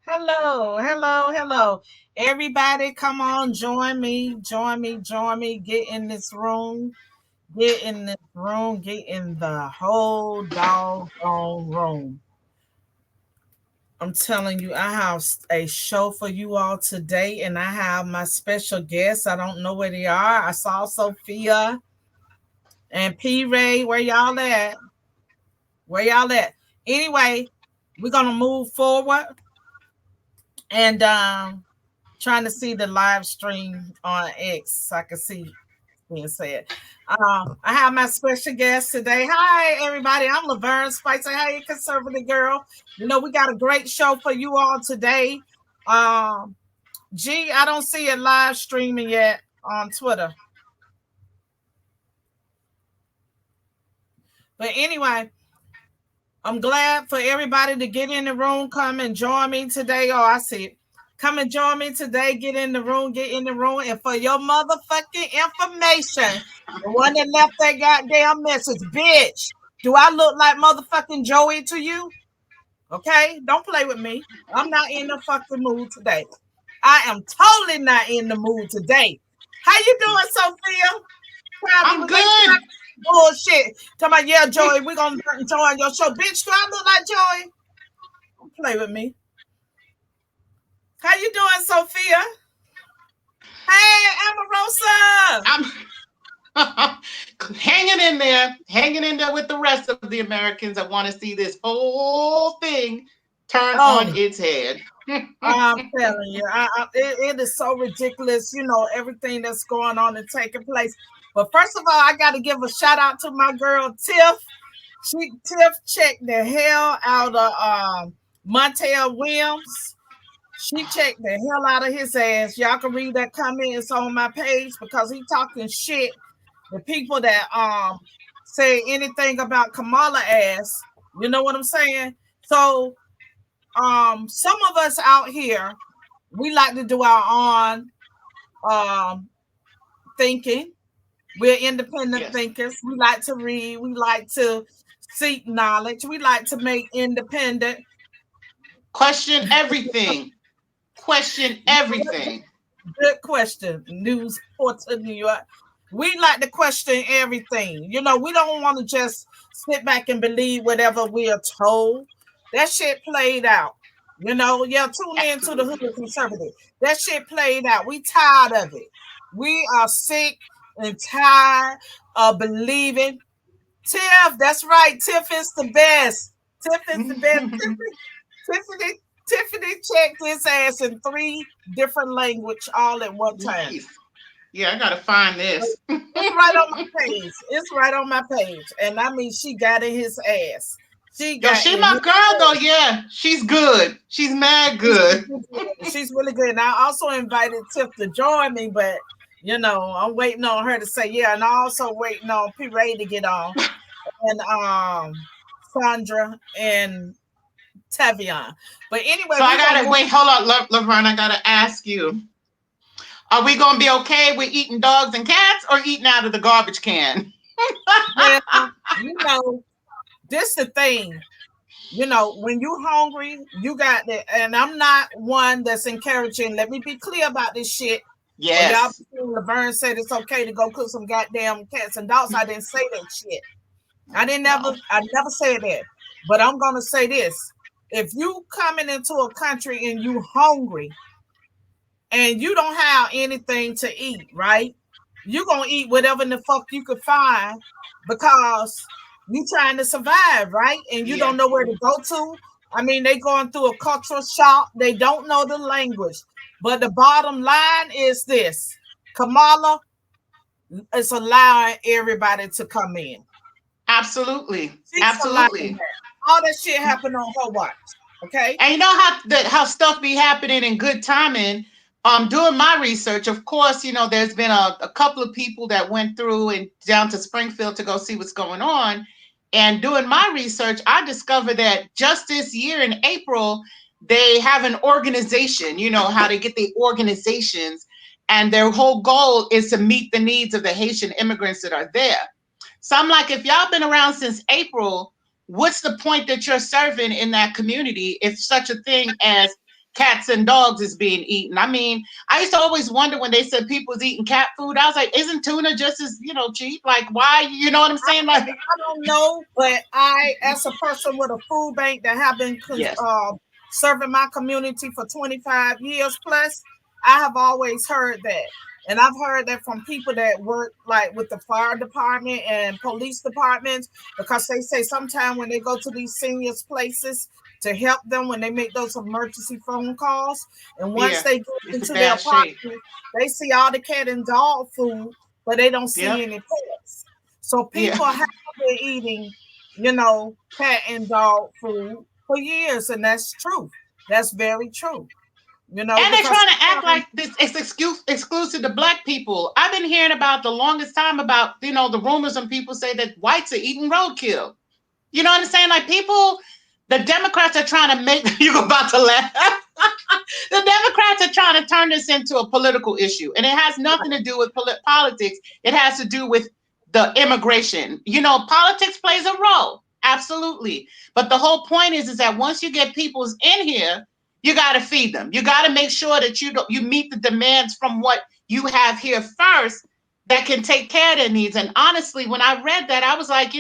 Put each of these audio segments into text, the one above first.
Hello, hello, hello. Everybody, come on, join me, join me, join me. Get in this room, get in this room, get in the whole doggone room. I'm telling you, I have a show for you all today, and I have my special guests. I don't know where they are. I saw Sophia and P Ray. Where y'all at? Where y'all at? Anyway, we're gonna move forward and trying to see the live stream on X so I can see being said. I have my special guest today. Hi, everybody. I'm Lavern Spicer. Hey, conservative girl. You know, we got a great show for you all today. I don't see it live streaming yet on Twitter. But anyway, I'm glad for everybody to get in the room, come and join me today. Oh, I see it. Come and join me today. Get in the room, get in the room. And for your motherfucking information, the one that left that goddamn message, bitch, do I look like motherfucking Joey to you? Okay? Don't play with me. I'm not in the fucking mood today. I am totally not in the mood today. How you doing, Sophia? I'm good. Bullshit. Talking about, yeah, Joey, we're going to join your show. Bitch, do I look like Joey? Don't play with me. How you doing, Sophia? Hey, Amarosa. I'm hanging in there with the rest of the Americans that want to see this whole thing turn on its head. I'm telling you, it is so ridiculous, you know, everything that's going on and taking place. But first of all, I got to give a shout out to my girl, Tiff. Tiff checked the hell out of Montel Williams. She checked the hell out of his ass. Y'all can read that comment. It's on my page because he talking shit. The people that say anything about Kamala ass, you know what I'm saying? So some of us out here, we like to do our own thinking. We're independent thinkers. We like to read. We like to seek knowledge. We like to make independent. Question everything. Question everything. Good question. News Portal, New York. We like to question everything. You know, we don't want to just sit back and believe whatever we are told. That shit played out. You know, yeah, tune in to the Hood Conservative. That shit played out. We tired of it. We are sick and tired of believing. Tiff, that's right. Tiff is the best. Tiff is the best. Tiffany checked his ass in 3 different languages all at one time. Yeah, I gotta find this. It's right on my page. It's right on my page. And I mean, she got in his ass. She my girl though, yeah. She's good. She's mad good. She's really good. And I also invited Tiff to join me, but you know, I'm waiting on her to say yeah, and I'm also waiting on P Ray to get on. And Sandra and Tavion. But anyway, so I gotta wait. Hold on, Lavern. I gotta ask you: are we gonna be okay with eating dogs and cats, or eating out of the garbage can? Well, you know, this the thing. You know, when you hungry, you got that. And I'm not one that's encouraging. Let me be clear about this shit. Yes. When y'all Lavern said it's okay to go cook some goddamn cats and dogs, I didn't say that shit. I never said that. But I'm gonna say this. If you coming into a country and you hungry and you don't have anything to eat, right? You're gonna eat whatever in the fuck you could find because You trying to survive, right? And you don't know where to go to. I mean, they going through a cultural shock. They don't know the language. But the bottom line is this: Kamala is allowing everybody to come in. Absolutely. She's allowing Absolutely. that. All that shit happened on her watch. Okay. And you know how stuff be happening in good timing. Doing my research, of course, there's been a couple of people that went through and down to Springfield to go see what's going on. And doing my research, I discovered that just this year in April, they have an organization, how they get the organizations, and their whole goal is to meet the needs of the Haitian immigrants that are there. So I'm like, if y'all been around since April, what's the point that you're serving in that community if such a thing as cats and dogs is being eaten? I mean, I used to always wonder when they said people was eating cat food. I was like, isn't tuna just as cheap? Like, why? You know what I'm saying? Like, I don't know, but I, as a person with a food bank that have been yes, serving my community for 25 years plus, I have always heard that. And I've heard that from people that work like with the fire department and police departments, because they say sometimes when they go to these seniors places to help them when they make those emergency phone calls, and once yeah, they get it's a into their bad shape. apartment, they see all the cat and dog food, but they don't see Yep, any pets. So yeah. people have been eating, cat and dog food for years, and that's true. That's very true. And they're Because trying to act like this is exclusive to black people. I've been hearing about the longest time about, the rumors and people say that whites are eating roadkill. You know what I'm saying? Like people, the Democrats are trying to make, you're about to laugh. The Democrats are trying to turn this into a political issue. And it has nothing to do with politics. It has to do with the immigration. Politics plays a role. Absolutely. But the whole point is that once you get people's in here, you got to feed them. You got to make sure that you meet the demands from what you have here first that can take care of their needs. And honestly, when I read that, I was like,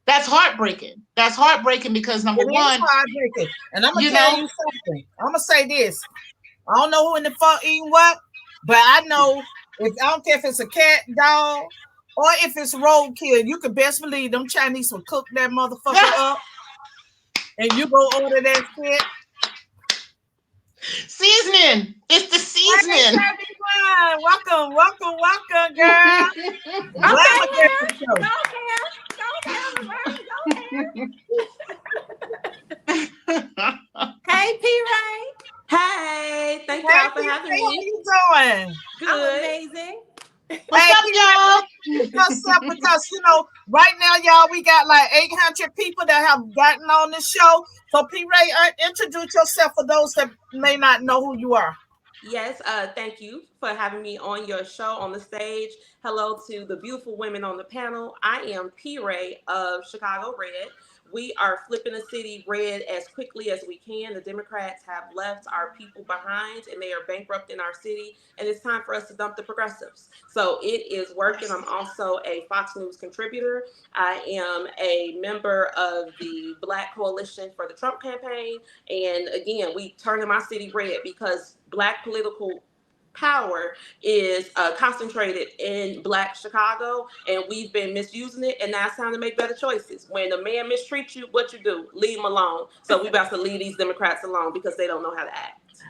that's heartbreaking. That's heartbreaking because number it is one, heartbreaking. And I'm gonna you tell know, you something. I'm gonna say this. I don't know who in the fuck eating what, but I know if I don't care if it's a cat, dog, or if it's roadkill, you can best believe them Chinese will cook that motherfucker up, and you go order that shit. seasoning. It's the Hey, seasoning. everyone, welcome, girl. Okay, Flabbergasted Harris. show. Go, Harris. Go, Lavern. Go, Harris. Hey, P. Ray. Hey, thank Hey, y'all for P. having Ray, how me. you doing? I'm Good. amazing. What's Hey, up, P. y'all? Ray, yourself, because right now, y'all, we got like 800 people that have gotten on this show. So, P. Ray, introduce yourself for those that may not know who you are. Yes, thank you for having me on your show on the stage. Hello to the beautiful women on the panel. I am P. Ray of Chicago Red. We are flipping the city red as quickly as we can. The Democrats have left our people behind and they are bankrupting our city. And it's time for us to dump the progressives. So it is working. I'm also a Fox News contributor. I am a member of the Black Coalition for the Trump campaign. And again, we turning my city red because Black political power is concentrated in Black Chicago, and we've been misusing it. And now it's time to make better choices. When a man mistreats you, what you do? Leave him alone. So we about to leave these Democrats alone because they don't know how to act.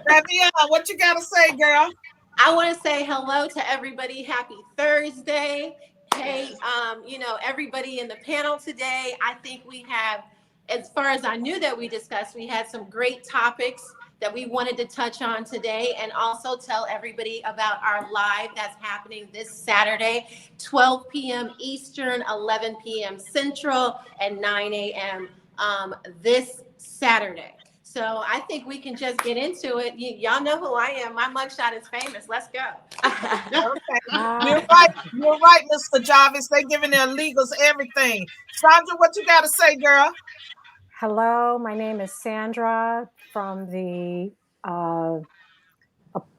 Fabian, what you got to say, girl? I want to say hello to everybody. Happy Thursday. Hey, Yes. everybody in the panel today. I think we have, as far as I knew that we discussed, we had some great topics that we wanted to touch on today, and also tell everybody about our live that's happening this Saturday, 12 p.m. Eastern, 11 p.m. Central, and 9 a.m. This Saturday. So I think we can just get into it. Y'all know who I am. My mugshot is famous. Let's go. Okay. You're Hi. right. You're right, Mr. Jarvis. They giving their illegals everything. Sandra, what you got to say, girl? Hello, my name is Sandra from the uh,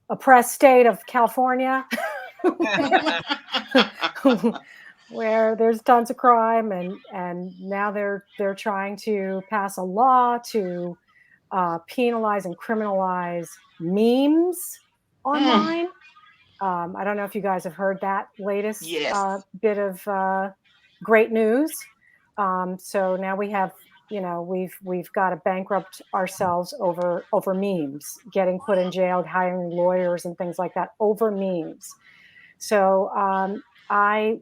oppressed state of California, where there's tons of crime, and now they're trying to pass a law to penalize and criminalize memes online. I don't know if you guys have heard that latest Yes. bit of great news. So now we have, we've got to bankrupt ourselves over memes, getting put in jail, hiring lawyers and things like that over memes. So I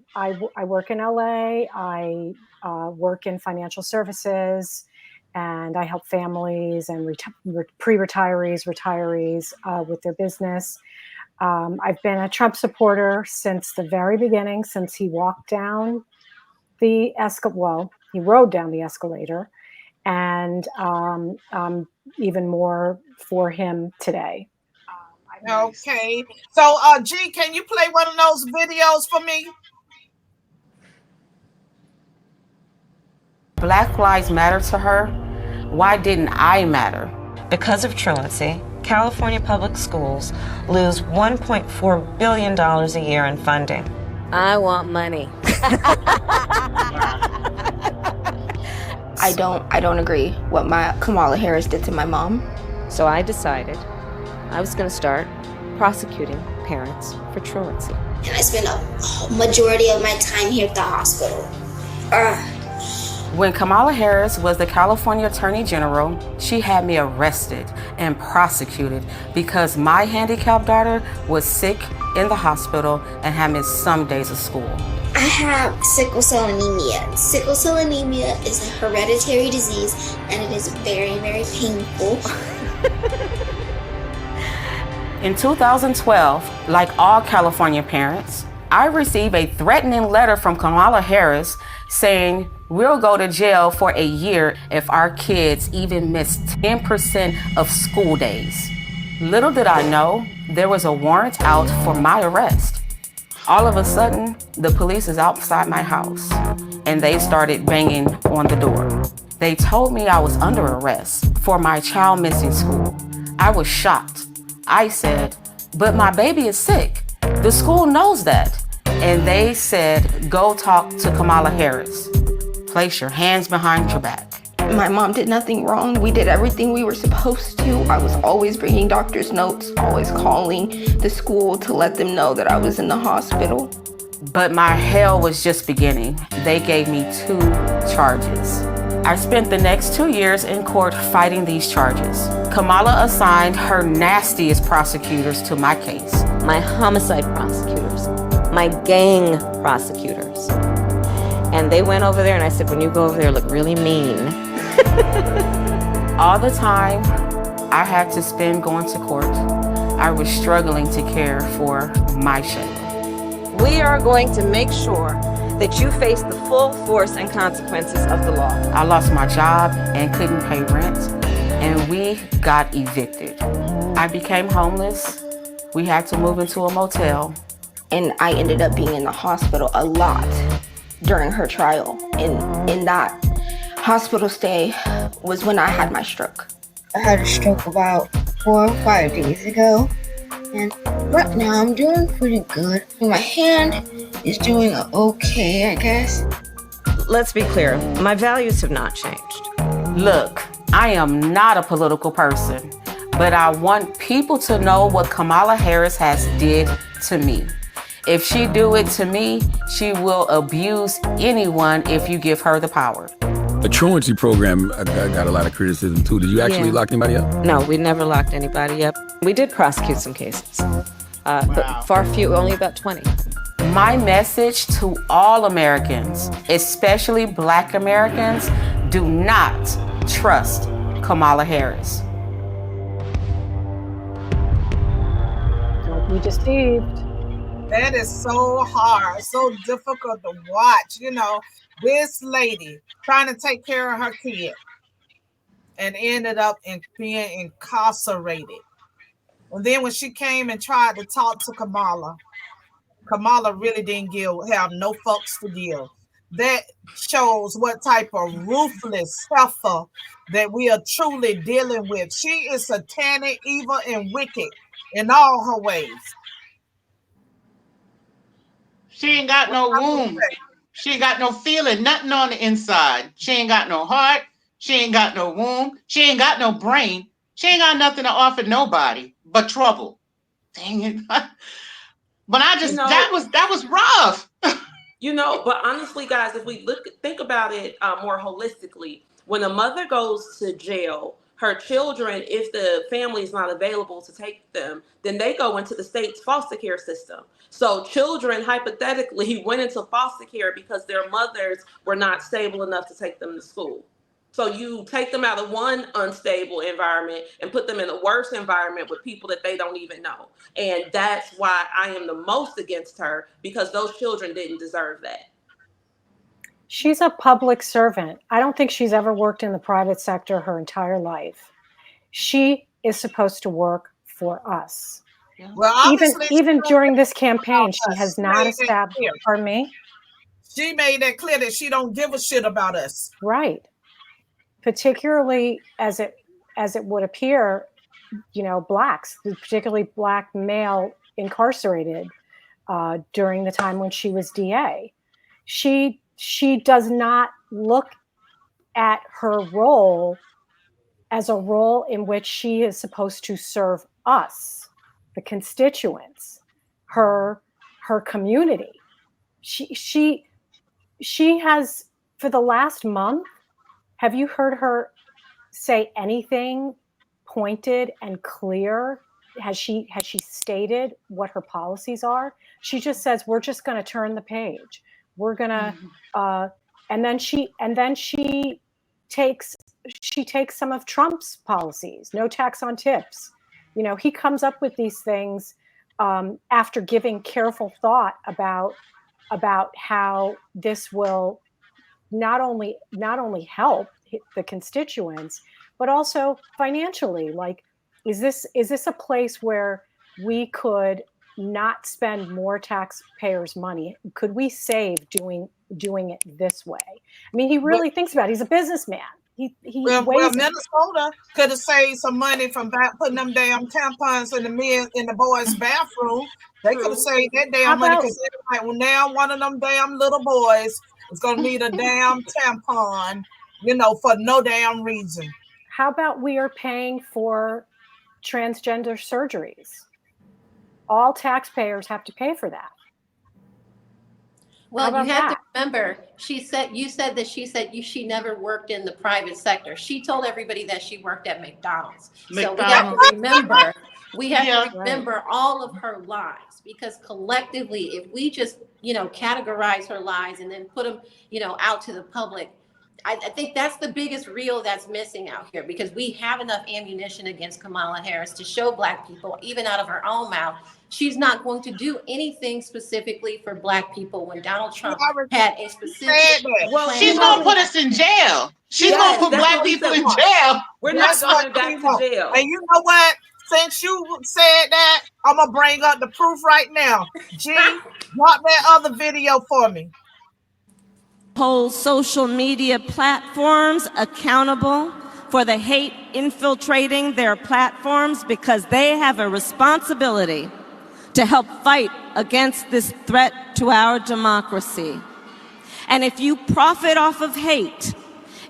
work in LA. I work in financial services, and I help families and pre-retirees, retirees with their business. I've been a Trump supporter since the very beginning, since he walked down the he rode down the escalator, and even more for him today. Okay. So, G, can you play one of those videos for me? Black lives matter to her. Why didn't I matter? Because of truancy, California public schools lose $1.4 billion a year in funding. I want money. I don't agree what Kamala Harris did to my mom. So I decided I was going to start prosecuting parents for truancy. And I spent a majority of my time here at the hospital. When Kamala Harris was the California Attorney General, she had me arrested and prosecuted because my handicapped daughter was sick in the hospital and had missed some days of school. I have sickle cell anemia. Sickle cell anemia is a hereditary disease, and it is very, very painful. In 2012, like all California parents, I received a threatening letter from Kamala Harris saying we'll go to jail for a year if our kids even miss 10% of school days. Little did I know, there was a warrant out for my arrest. All of a sudden, the police is outside my house, and they started banging on the door. They told me I was under arrest for my child missing school. I was shocked. I said, but my baby is sick. The school knows that. And they said, go talk to Kamala Harris. Place your hands behind your back. My mom did nothing wrong. We did everything we were supposed to. I was always bringing doctor's notes, always calling the school to let them know that I was in the hospital. But my hell was just beginning. They gave me 2 charges. I spent the next 2 years in court fighting these charges. Kamala assigned her nastiest prosecutors to my case. My homicide prosecutors, my gang prosecutors. And they went over there and I said, when you go over there, look really mean. All the time I had to spend going to court, I was struggling to care for my shame. We are going to make sure that you face the full force and consequences of the law. I lost my job and couldn't pay rent, and we got evicted. I became homeless. We had to move into a motel. And I ended up being in the hospital a lot during her trial. And in that hospital stay was when I had my stroke. I had a stroke about 4 or 5 days ago, and right now I'm doing pretty good. My hand is doing okay, I guess. Let's be clear, my values have not changed. Look, I am not a political person, but I want people to know what Kamala Harris has did to me. If she do it to me, she will abuse anyone if you give her the power. The truancy program got a lot of criticism too. Did you actually lock anybody up? No, we never locked anybody up. We did prosecute some cases, but far few, only about 20. My message to all Americans, especially Black Americans, do not trust Kamala Harris. Don't be deceived. That is so hard, so difficult to watch. This lady trying to take care of her kid and ended up being incarcerated. And then when she came and tried to talk to Kamala really didn't have no fucks to give. That shows what type of ruthless heifer that we are truly dealing with. She is satanic, evil, and wicked in all her ways. She ain't got no womb. She ain't got no feeling, nothing on the inside. She ain't got no heart. She ain't got no womb. She ain't got no brain. She ain't got nothing to offer nobody but trouble. Dang it. But that was rough. But honestly, guys, if we think about it more holistically, when a mother goes to jail, her children, if the family is not available to take them, then they go into the state's foster care system. So children hypothetically went into foster care because their mothers were not stable enough to take them to school. So you take them out of one unstable environment and put them in a worse environment with people that they don't even know. And that's why I am the most against her, because those children didn't deserve that. She's a public servant. I don't think she's ever worked in the private sector her entire life. She is supposed to work for us. Yeah. Well, even during this campaign, she has not established. Pardon me? She made that clear that she don't give a shit about us. Right. Particularly as it would appear, blacks, particularly black male incarcerated during the time when she was DA. She does not look at her role as a role in which she is supposed to serve us, the constituents, her community. She has, for the last month, have you heard her say anything pointed and clear? Has she stated what her policies are? She just says, we're just going to turn the page. We're going to, and then she takes some of Trump's policies, no tax on tips. He comes up with these things after giving careful thought about how this will not only help the constituents, but also financially. Like, is this a place where we could not spend more taxpayers' money? Could we save doing it this way? I mean, he really thinks about it. He's a businessman. Well, Minnesota could have saved some money from putting them damn tampons in the boys' bathroom. They could have saved that damn money, because like, well, now one of them damn little boys is going to need a damn tampon, for no damn reason. How about we are paying for transgender surgeries? All taxpayers have to pay for that. Well, you have to remember, she said she never worked in the private sector. She told everybody that she worked at McDonald's. So we have to remember all of her lies, because collectively, if we just, categorize her lies and then put them, out to the public, I think that's the biggest reel that's missing out here, because we have enough ammunition against Kamala Harris to show Black people, even out of her own mouth, she's not going to do anything specifically for Black people when Donald Trump had a specific plan. She's going to put us in jail. She's going to put Black people in jail. We're not going back to jail. And you know what? Since you said that, I'm going to bring up the proof right now. G, drop that other video for me. Hold social media platforms accountable for the hate infiltrating their platforms, because they have a responsibility to help fight against this threat to our democracy. And if you profit off of hate,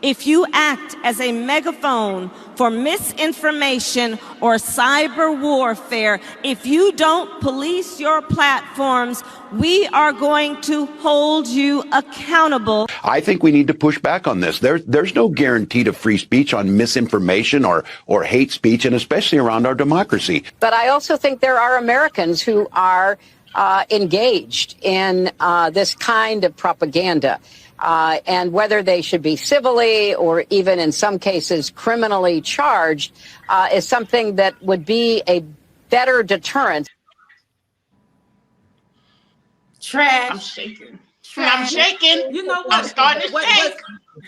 if you act as a megaphone for misinformation or cyber warfare, if you don't police your platforms, we are going to hold you accountable. I think we need to push back on this. There's no guarantee to free speech on misinformation or hate speech, and especially around our democracy. But I also think there are Americans who are engaged in this kind of propaganda. And whether they should be civilly or even in some cases criminally charged is something that would be a better deterrent. Trash. I'm shaking. I'm shaking. You know what? I'm starting to shake.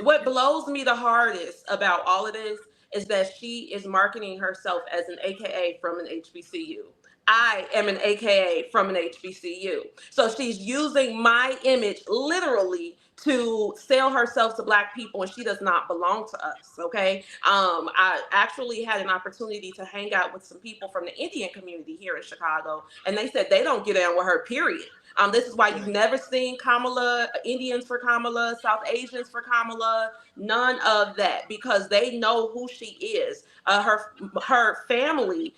What blows me the hardest about all of this is that she is marketing herself as an AKA from an HBCU. I am an AKA from an HBCU. So she's using my image literally to sell herself to Black people, and she does not belong to us, okay? I actually had an opportunity to hang out with some people from the Indian community here in Chicago, and they said they don't get down with her, period. This is why you've never seen Kamala, Indians for Kamala, South Asians for Kamala, none of that, because they know who she is. Her family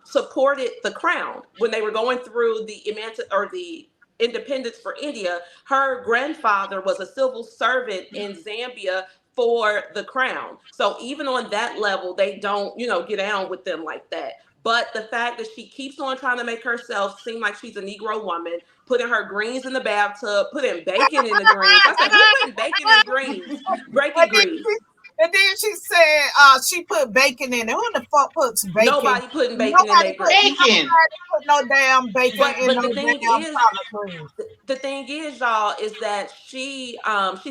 supported the crown when they were going through the independence for India. Her grandfather was a civil servant in Zambia for the crown. So even on that level, they don't, get down with them like that. But the fact that she keeps on trying to make herself seem like she's a Negro woman, putting her greens in the bathtub, putting bacon in the greens. I said, who putting bacon in greens? Breaking greens. And then she said she put bacon in it. Who the fuck puts bacon? Nobody putting bacon in their greens. Nobody put no damn bacon in but no the thing damn is, collard greens. the thing is, y'all, is that she's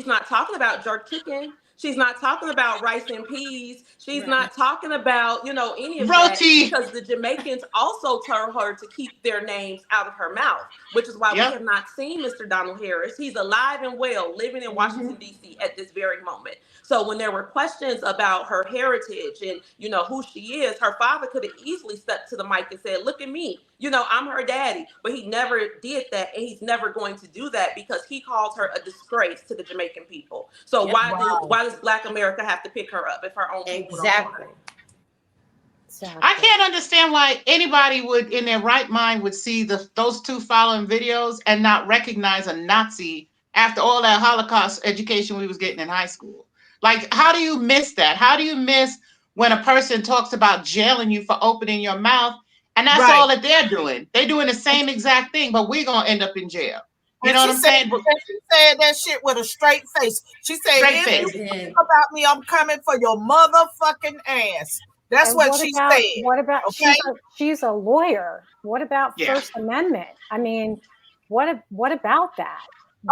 not talking about jerk chicken. She's not talking about rice and peas. She's not talking about, any of that, because the Jamaicans also told her to keep their names out of her mouth, which is why we have not seen Mr. Donald Harris. He's alive and well, living in Washington, D.C. at this very moment. So when there were questions about her heritage and, who she is, her father could have easily stepped to the mic and said, look at me, I'm her daddy. But he never did that, and he's never going to do that, because he calls her a disgrace to the Jamaican people. So why does Black America have to pick her up if her own people don't want her? I can't understand why anybody would, in their right mind, would see those two following videos and not recognize a Nazi after all that Holocaust education we was getting in high school. Like, how do you miss that? How do you miss when a person talks about jailing you for opening your mouth, and that's all that they're doing? They're doing the same exact thing, but we're going to end up in jail. You know what I'm saying? She said that shit with a straight face. She said, if you think about me, I'm coming for your motherfucking ass. That's what she said. What about, she's a lawyer. What about First Amendment? I mean, what about that?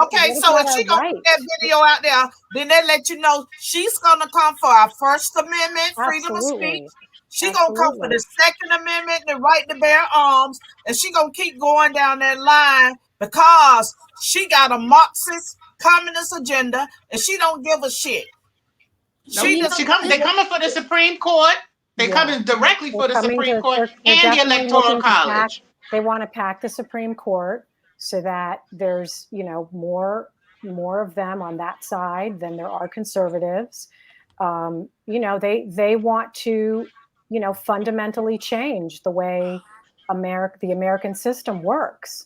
Okay, so if she gonna put that video out there, then they let you know she's gonna come for our First Amendment, freedom of speech. She gonna come for the Second Amendment, the right to bear arms, and she gonna keep going down that line because she got a Marxist communist agenda and she don't give a shit. They're coming for the Supreme Court. They're coming directly for the Supreme Court and the Electoral College. They want to pack the Supreme Court so that there's, more of them on that side than there are conservatives. They want to, fundamentally change the way the American system works.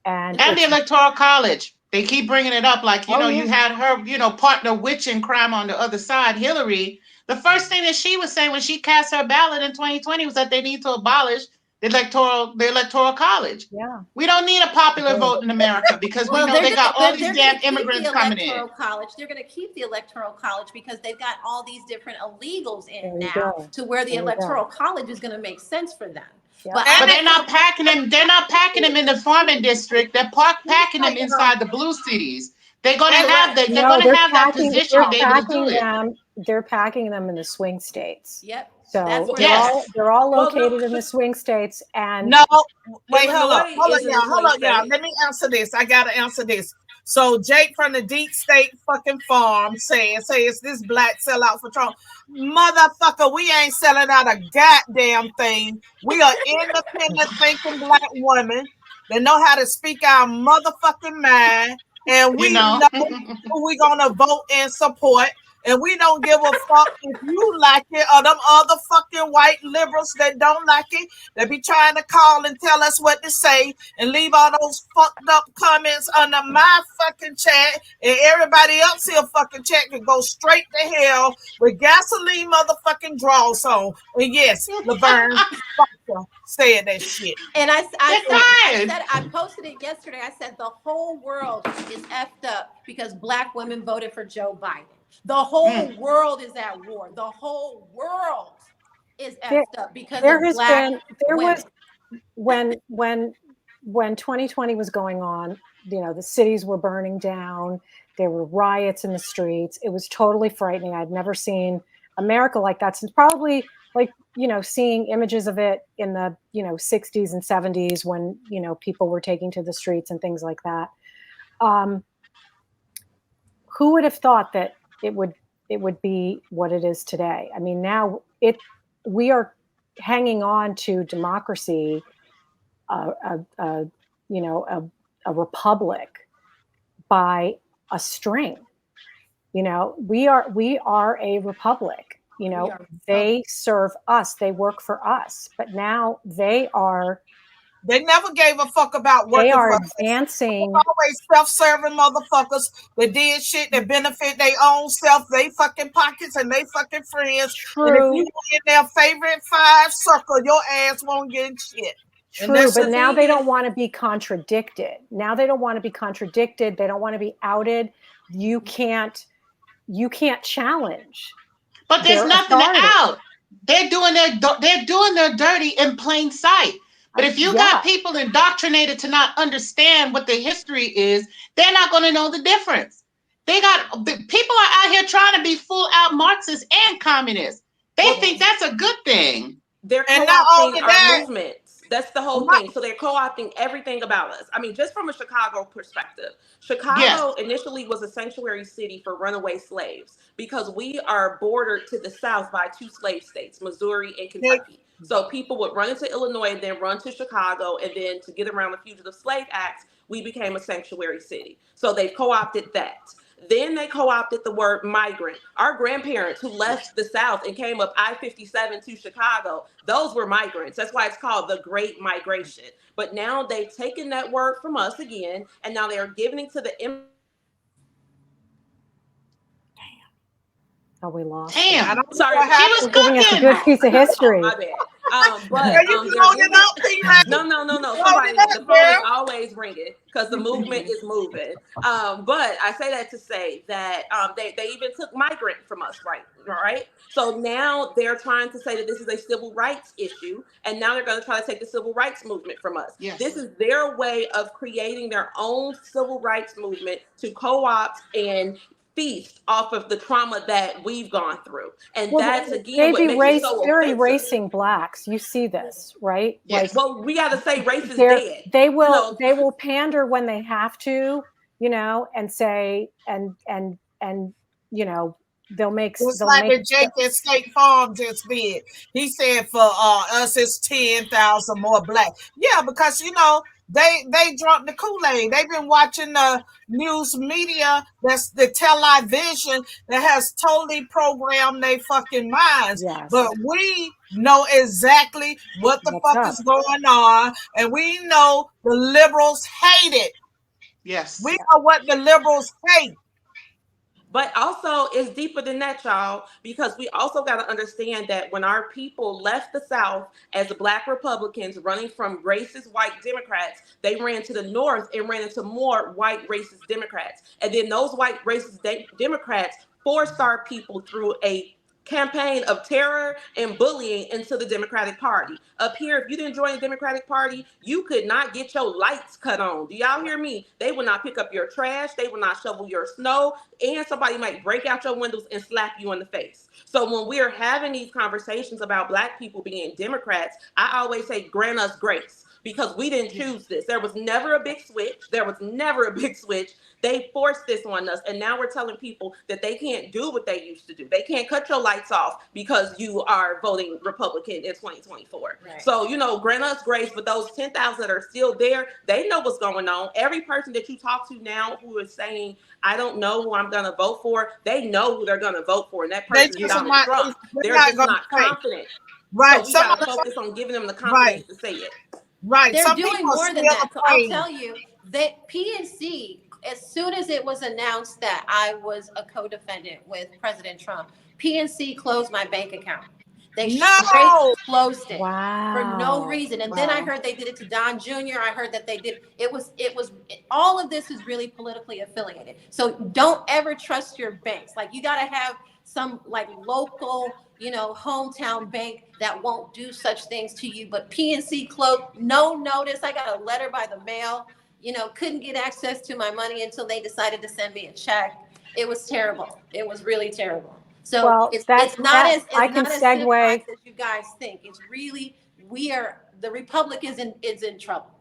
And the Electoral College. They keep bringing it up like, you had her, partner witch in crime on the other side, Hillary. The first thing that she was saying when she cast her ballot in 2020 was that they need to abolish the Electoral College. Yeah. We don't need a popular vote in America because we know they got all these damn immigrants coming in. College. They're going to keep the Electoral College because they've got all these different illegals in now to where the Electoral College is going to make sense for them. Yeah. But they're not packing them. They're not packing them in the farming district. They're packing them inside the blue cities. They're going to have that. They're going to have that position to be able to do it. They're packing them in the swing states. Yep. So they're all located in the swing states. And wait, hold on, y'all. Let me answer this. I gotta answer this. So Jake from the deep state fucking farm says this black sellout for Trump. Motherfucker, we ain't selling out a goddamn thing. We are independent thinking black women that know how to speak our motherfucking mind, and we know who we gonna vote and support. And we don't give a fuck if you like it or them other fucking white liberals that don't like it. They be trying to call and tell us what to say and leave all those fucked up comments under my fucking chat. And everybody else here fucking chat can go straight to hell with gasoline motherfucking draws on. And yes, Lavern Spicer said that shit. And I posted it yesterday. I said the whole world is effed up because black women voted for Joe Biden. The whole world is at war. The whole world is effed up because of black women. When 2020 was going on, the cities were burning down. There were riots in the streets. It was totally frightening. I'd never seen America like that since probably seeing images of it in the 60s and 70s when people were taking to the streets and things like that. Who would have thought that it would be what it is today? I mean, now we are hanging on to democracy, a republic by a string. You know, we are a republic. You know, they serve us, they work for us, but now they never gave a fuck about working they are for us. advancing. Always self-serving motherfuckers that did shit that benefit their own self, they fucking pockets and they fucking friends. True. And if you in their favorite 5 circle, your ass won't get shit. True, but now they don't want to be contradicted. Now they don't want to be contradicted. They don't want to be outed. You can't challenge. But there's nothing out. They're doing their dirty in plain sight. But if you got people indoctrinated to not understand what the history is, they're not going to know the difference. People are out here trying to be full out Marxists and communists. They think that's a good thing. They're co-opting our movements. That's the whole thing. So they're co-opting everything about us. I mean, just from a Chicago perspective, Chicago initially was a sanctuary city for runaway slaves because we are bordered to the south by 2 slave states, Missouri and Kentucky. So people would run into Illinois and then run to Chicago, and then to get around the Fugitive Slave Act, we became a sanctuary city. So they've co-opted that. Then they co-opted the word migrant. Our grandparents who left the South and came up I-57 to Chicago, those were migrants. That's why it's called the Great Migration. But now they've taken that word from us again, and now they're giving it to the Oh, we lost. Damn, it. sorry. He was giving us a good piece of history. My bad. No. Somebody, the phone is always ringing because the movement is moving. But I say that to say that they even took migrant from us, right? So now they're trying to say that this is a civil rights issue, and now they're going to try to take the civil rights movement from us. Yes. This is their way of creating their own civil rights movement to co-opt and feast off of the trauma that we've gone through. And that's again what makes it so they're offensive. erasing blacks. You see this, right? Yes. Like, well, we got to say race is dead. They will pander when they have to, you know, and say and you know, they'll make it's like what Jake at State Farm just did. He said for us it's 10,000 more black. Yeah, because you know they drunk the Kool-Aid. They've been watching the news media, that's the television that has totally programmed their fucking minds. Yes. But we know exactly what the fuck is going on, and we know the liberals hate it. Yes. We know what the liberals hate. But also, it's deeper than that, y'all, because we also got to understand that when our people left the South as Black Republicans running from racist white Democrats, they ran to the North and ran into more white racist Democrats. And then those white racist Democrats forced our people through a campaign of terror and bullying into the Democratic Party. Up here, if you didn't join the Democratic Party, you could not get your lights cut on. Do y'all hear me? They will not pick up your trash. They will not shovel your snow. And somebody might break out your windows and slap you in the face. So when we're having these conversations about Black people being Democrats, I always say, grant us grace. Because we didn't choose this. There was never a big switch. They forced this on us. And now we're telling people that they can't do what they used to do. They can't cut your lights off because you are voting Republican in 2024. Right. So, you know, grant us grace. But those 10,000 that are still there, they know what's going on. Every person that you talk to now who is saying, I don't know who I'm going to vote for, they know who they're going to vote for. And that person is Donald Trump. They're just not confident. Right. So we got to focus on giving them the confidence to say it. Right. They're doing more than that. So I'll tell you that PNC, as soon as it was announced that I was a co-defendant with President Trump, PNC closed my bank account. They straight closed it for no reason. And then I heard they did it to Don Jr. I heard that they did. It was all of this is really politically affiliated. So don't ever trust your banks. Like you got to have some like local, you know, hometown bank that won't do such things to you. But PNC closed, no notice. I got a letter by the mail, you know, couldn't get access to my money until they decided to send me a check. It was terrible. It was really terrible. So it's not as civilized as you guys think. It's really, the Republic is in trouble.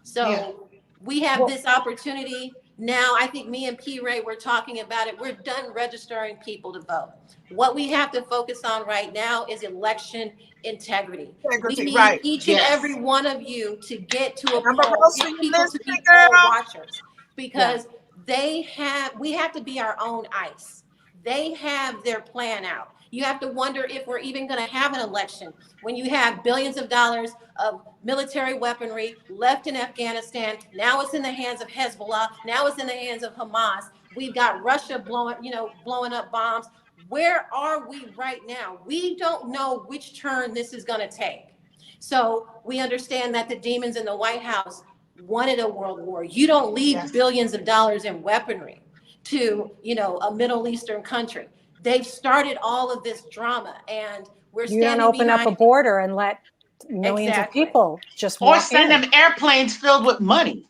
So we have this opportunity Now, I think me and P. Ray were talking about it. We're done registering people to vote. What we have to focus on right now is election integrity. We need each and every one of you to get to a poll, get people to be poll watchers, because we have to be our own ICE. They have their plan out. You have to wonder if we're even going to have an election when you have billions of dollars of military weaponry left in Afghanistan. Now it's in the hands of Hezbollah. Now it's in the hands of Hamas. We've got Russia blowing up bombs. Where are we right now? We don't know which turn this is going to take. So we understand that the demons in the White House wanted a world war. You don't leave billions of dollars in weaponry to, a Middle Eastern country. They've started all of this drama, and we're standing behind. You don't open up a border and let millions of people just walk in. Or send them airplanes filled with money.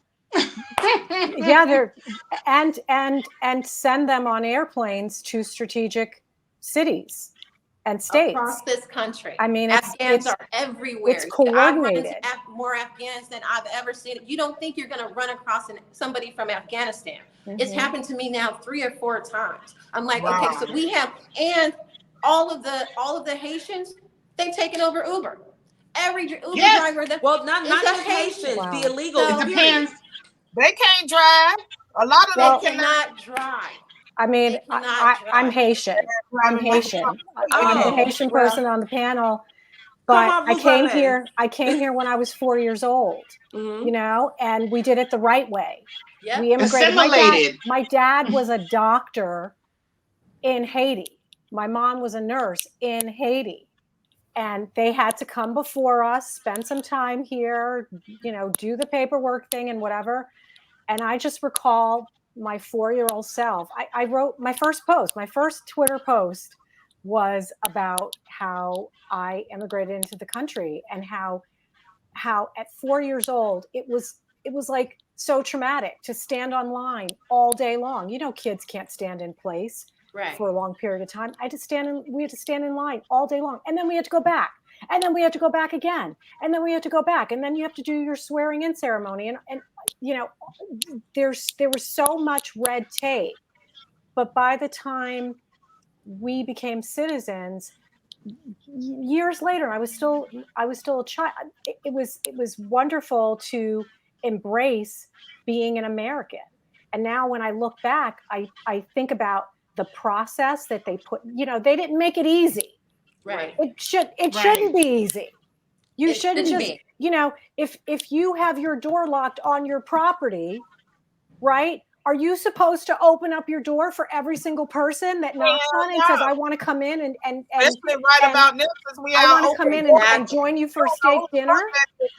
Yeah, and send them on airplanes to strategic cities and states across this country. I mean, Afghans are everywhere. It's coordinated. More Afghans than I've ever seen. You don't think you're going to run across somebody from Afghanistan. Mm-hmm. It's happened to me now 3 or 4 times. I'm like, okay, so we have, and all of the Haitians, they've taken over Uber. Every Uber driver that not just Haitians, the illegals. So, it depends. They can't drive. A lot of them cannot drive. I mean, I'm Haitian. I'm Haitian. I'm the Haitian person on the panel. But I came here when I was 4 years old, and we did it the right way. Yep. We immigrated. My dad was a doctor in Haiti. My mom was a nurse in Haiti. And they had to come before us, spend some time here, do the paperwork thing and whatever. And I just recall my 4-year-old self. I wrote my first Twitter post was about how I immigrated into the country and how at 4 years old, it was like so traumatic to stand online all day long. Kids can't stand in place for a long period of time. We had to stand in line all day long. And then we had to go back. And then we had to go back again. And then we had to go back. And then you have to do your swearing in ceremony. And there was so much red tape. But by the time we became citizens, years later, I was still a child. It was wonderful to embrace being an American. And now when I look back, I think about the process that they put, they didn't make it easy. Right. It shouldn't be easy. You shouldn't just, if you have your door locked on your property, right? Are you supposed to open up your door for every single person that knocks on it and says, I want to come in and especially about this, I want to come in and join you for a steak dinner?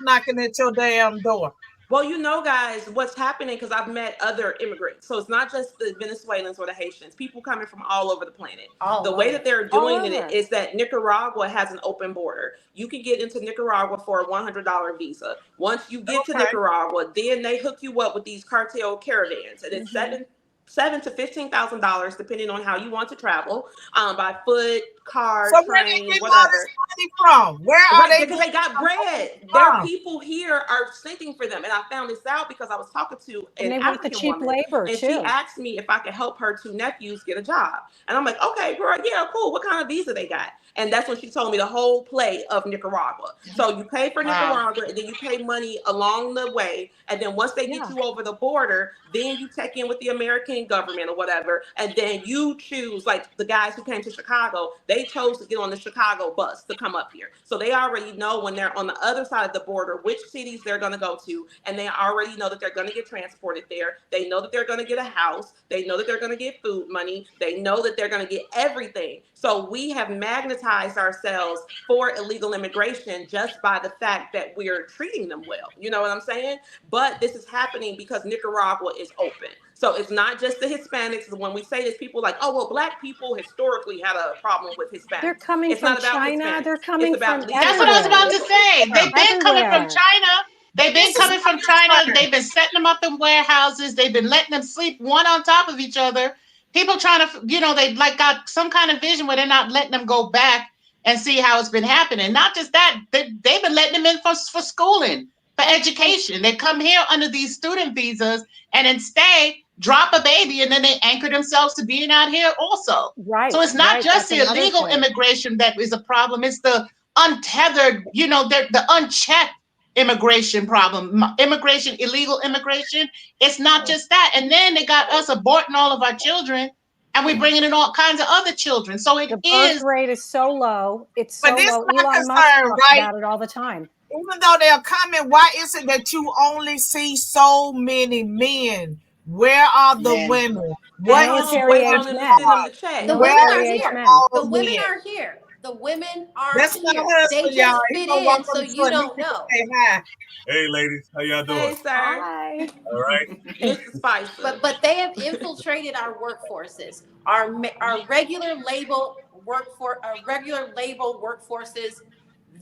Knocking at your damn door. Well, guys, what's happening, because I've met other immigrants. So it's not just the Venezuelans or the Haitians, people coming from all over the planet. The way that they're doing it is that Nicaragua has an open border. You can get into Nicaragua for a $100 visa. Once you get to Nicaragua, then they hook you up with these cartel caravans. And it's $7,000 to $15,000, depending on how you want to travel, by foot, car, train, whatever. From? Where are they? Because they got bread. Their people here are sending for them, and I found this out because I was talking to an African woman, labor and too. She asked me if I could help her 2 nephews get a job, and I'm like, okay, girl, yeah, cool. What kind of visa they got? And that's when she told me the whole play of Nicaragua. So you pay for Nicaragua, and then you pay money along the way, and then once they get you over the border, then you check in with the American government or whatever, and then you choose, like the guys who came to Chicago, they chose to get on the Chicago bus to come up here. So they already know when they're on the other side of the border which cities they're going to go to, and they already know that they're going to get transported there. They know that they're going to get a house. They know that they're going to get food money. They know that they're going to get everything. So we have magnetized ourselves for illegal immigration just by the fact that we're treating them well. You know what I'm saying? But this is happening because Nicaragua is open. So it's not just the Hispanics. When we say this, people are like, oh, well, Black people historically had a problem with Hispanics. They're coming from China. Hispanics. They're coming from That's what I was about to say. They've been coming from China. They've been coming from China. They've been setting them up in warehouses. They've been letting them sleep one on top of each other. People trying to, they like got some kind of vision where they're not letting them go back and see how it's been happening. Not just that, they've been letting them in for schooling, for education. They come here under these student visas and then stay drop a baby and then they anchor themselves to being out here also. Right. So it's not just That's the illegal immigration that is a problem. It's the untethered, the unchecked immigration problem. Illegal immigration. It's not just that. And then they got us aborting all of our children, and we're bringing in all kinds of other children. So the birth rate is so low. It's so But this low. is my Elon Musk concern, talks right? about it all the time. Even though they're coming, why is it that you only see so many men? Where are the women? What is military age men? The women are here. The women are here. The women are That's here. my husband, They y'all. just He fit gonna walk in, so up to you a don't nigga know. and say hi. Hey, ladies, how y'all doing? Hey, sir. Hi. All right. Mr. Spicer. But they have infiltrated our workforces. Our regular label workforces,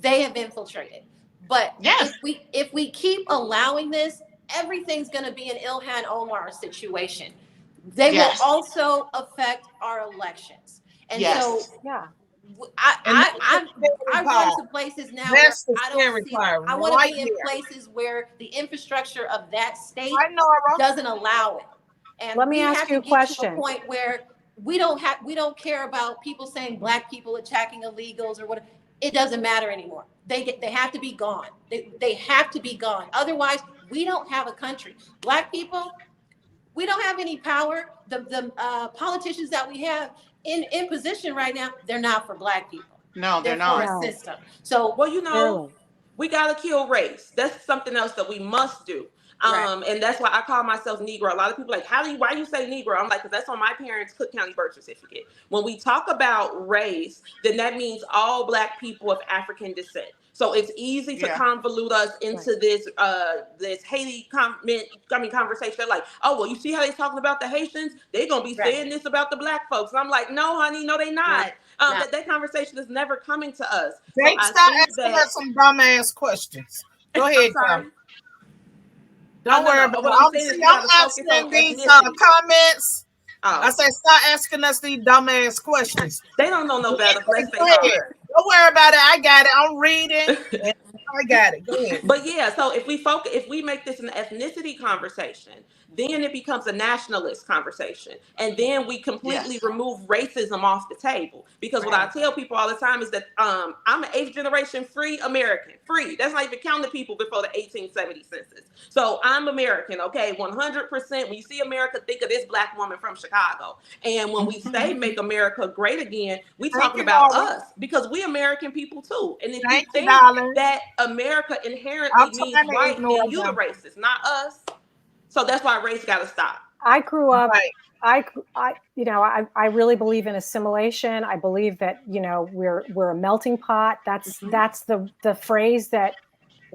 they have infiltrated. But if we keep allowing this, everything's going to be an Ilhan Omar situation. They will also affect our elections. And so I run to places now where I don't see. I want to be in places where the infrastructure of that state doesn't allow it. And let me ask you a question. To a point where we don't care about people saying black people attacking illegals or whatever. It doesn't matter anymore. They have to be gone. They have to be gone. Otherwise, we don't have a country. Black people, we don't have any power. The politicians that we have in position right now, they're not for black people. No, they're not. For a system. So, well, we gotta kill race. That's something else that we must do. And that's why I call myself Negro. A lot of people are like, why you say Negro? I'm like, because that's on my parents' Cook County birth certificate. When we talk about race, then that means all black people of African descent. So it's easy to convolute us into this Haiti conversation. They're like, oh, well, you see how they're talking about the Haitians? They're going to be saying this about the black folks. And I'm like, no, honey, no, they not. That conversation is never coming to us. They stop asking us some dumbass questions. Go ahead, Tom. Don't worry about it. I'm answering these comments. I say stop asking us these dumbass questions. They don't know no better. Let's say don't worry about it. I got it. I'm reading. I got it. Go ahead. But yeah, so if we make this an ethnicity conversation, then it becomes a nationalist conversation. And then we completely remove racism off the table. Because what I tell people all the time is that I'm an 8th generation free American. Free. That's not even counting people before the 1870 census. So I'm American, okay? 100%. When you see America, think of this black woman from Chicago. And when we say make America great again, we talking about us. Because we American people too. And if you think that America inherently means white, then you the racist, not us. So that's why race got to stop. I grew up. I really believe in assimilation. I believe that we're a melting pot. That's the phrase that